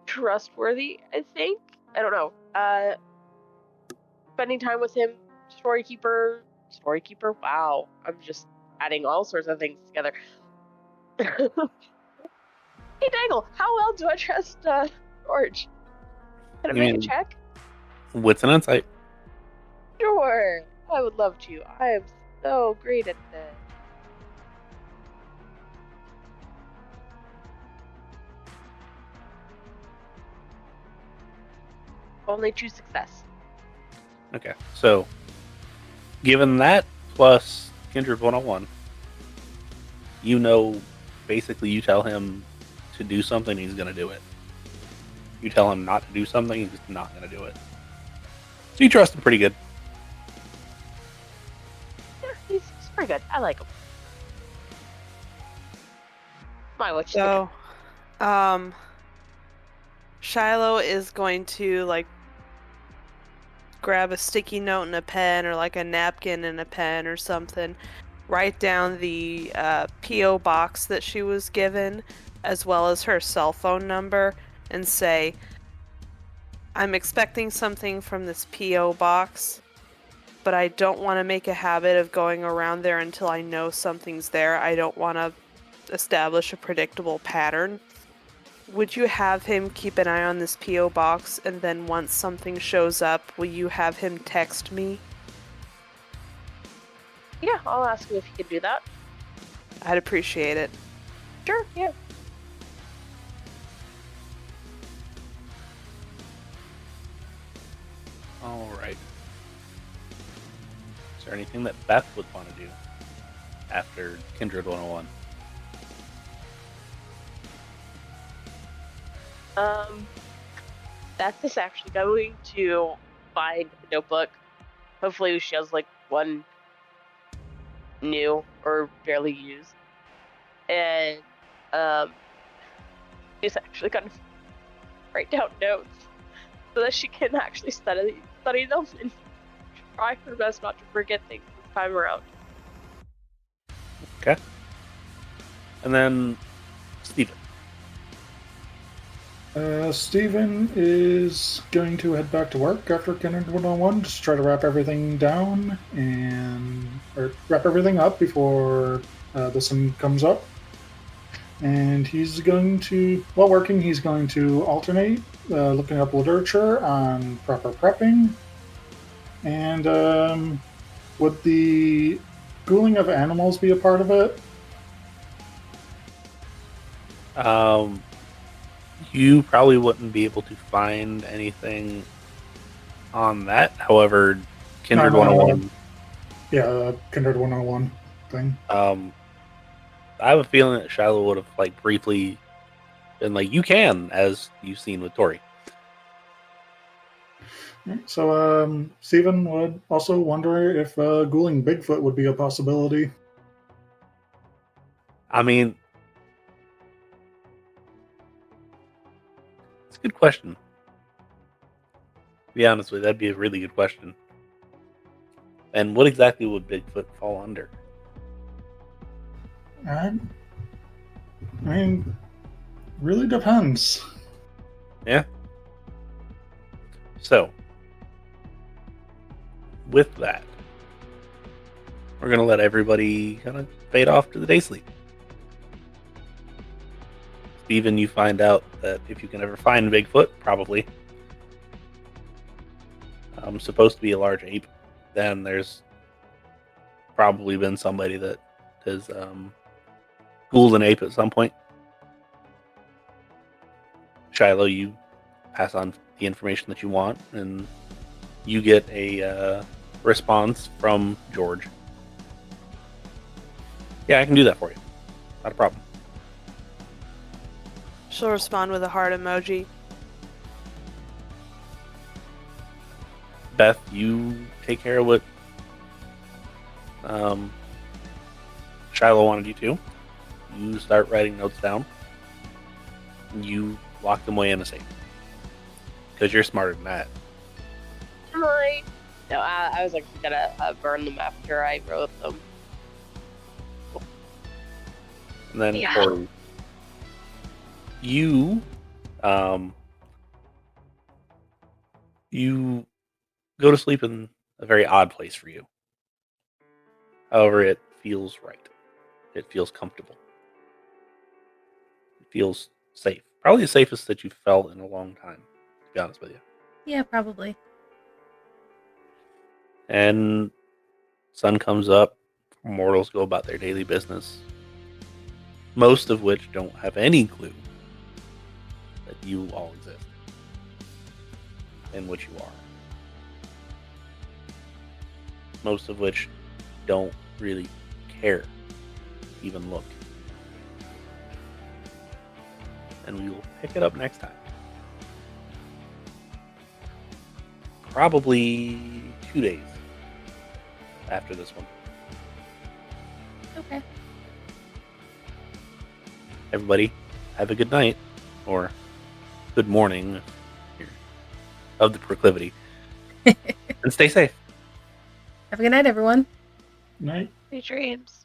trustworthy, I think. I don't know. Spending time with him, storykeeper. Wow, I'm just adding all sorts of things together. Hey, Dangle, how well do I trust George? Can I make a check? What's an insight? Sure, I would love to. I am so great at this. Only 2 success. Okay, so given that plus Kindred 101, basically you tell him to do something, he's going to do it. You tell him not to do something, he's not going to do it. So you trust him pretty good. Yeah, he's pretty good. I like him. My what you So, Shiloh is going to grab a sticky note and a pen, or a napkin and a pen or something, write down the P.O. box that she was given, as well as her cell phone number, and say, I'm expecting something from this P.O. box, but I don't want to make a habit of going around there until I know something's there. I don't want to establish a predictable pattern. Would you have him keep an eye on this P.O. box, and then once something shows up, will you have him text me? Yeah, I'll ask him if he can do that. I'd appreciate it. Sure, yeah. Alright. Is there anything that Beth would want to do after Kindred 101? Beth is actually going to find a notebook. Hopefully she has one new or barely used. And she's actually going to write down notes so that she can actually study them and try her best not to forget things this time around. Okay. And then Steven. Steven is going to head back to work after Kindred 101, just try to wrap everything down or wrap everything up before the sun comes up. And he's going to, while working, he's going to alternate looking up literature on proper prepping. And would the ghouling of animals be a part of it? You probably wouldn't be able to find anything on that. However, Kindred 101. Yeah, Kindred 101 thing. I have a feeling that Shiloh would have briefly been like, "You can," as you've seen with Tory. So, Steven would also wonder if ghouling Bigfoot would be a possibility. I mean, it's a good question. To be honest with you, that'd be a really good question. And what exactly would Bigfoot fall under? I mean, really depends. Yeah. So, with that, we're going to let everybody kind of fade off to the day sleep. Steven, you find out that if you can ever find Bigfoot, probably, supposed to be a large ape, then there's probably been somebody that has ghouled an ape at some point. Shiloh, you pass on the information that you want, and you get a response from George. Yeah, I can do that for you. Not a problem. She'll respond with a heart emoji. Beth, you take care of what Shiloh wanted you to. You start writing notes down. You lock them away in a safe. Because you're smarter than that. Right. No, I was actually gonna burn them after I wrote them. And then Yeah. Tory, you go to sleep in a very odd place for you. However, it feels right. It feels comfortable. It feels safe. Probably the safest that you've felt in a long time, to be honest with you. Yeah, probably. And sun comes up, mortals go about their daily business, most of which don't have any clue that you all exist and what you are. Most of which don't really care to even look. And we will pick it up next time. Probably 2 days after this one. Okay. Everybody, have a good night, or good morning if you're of the proclivity, and stay safe. Have a good night, everyone. Night. Sweet dreams.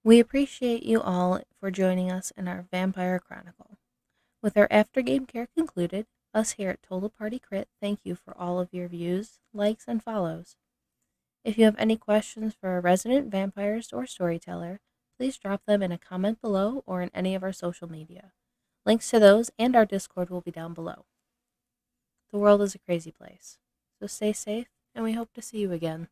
We appreciate you all for joining us in our Vampire Chronicle. With our after-game care concluded, us here at Total Party Krit thank you for all of your views, likes, and follows. If you have any questions for our resident vampires or storyteller, please drop them in a comment below or in any of our social media. Links to those and our Discord will be down below. The world is a crazy place, so stay safe, and we hope to see you again.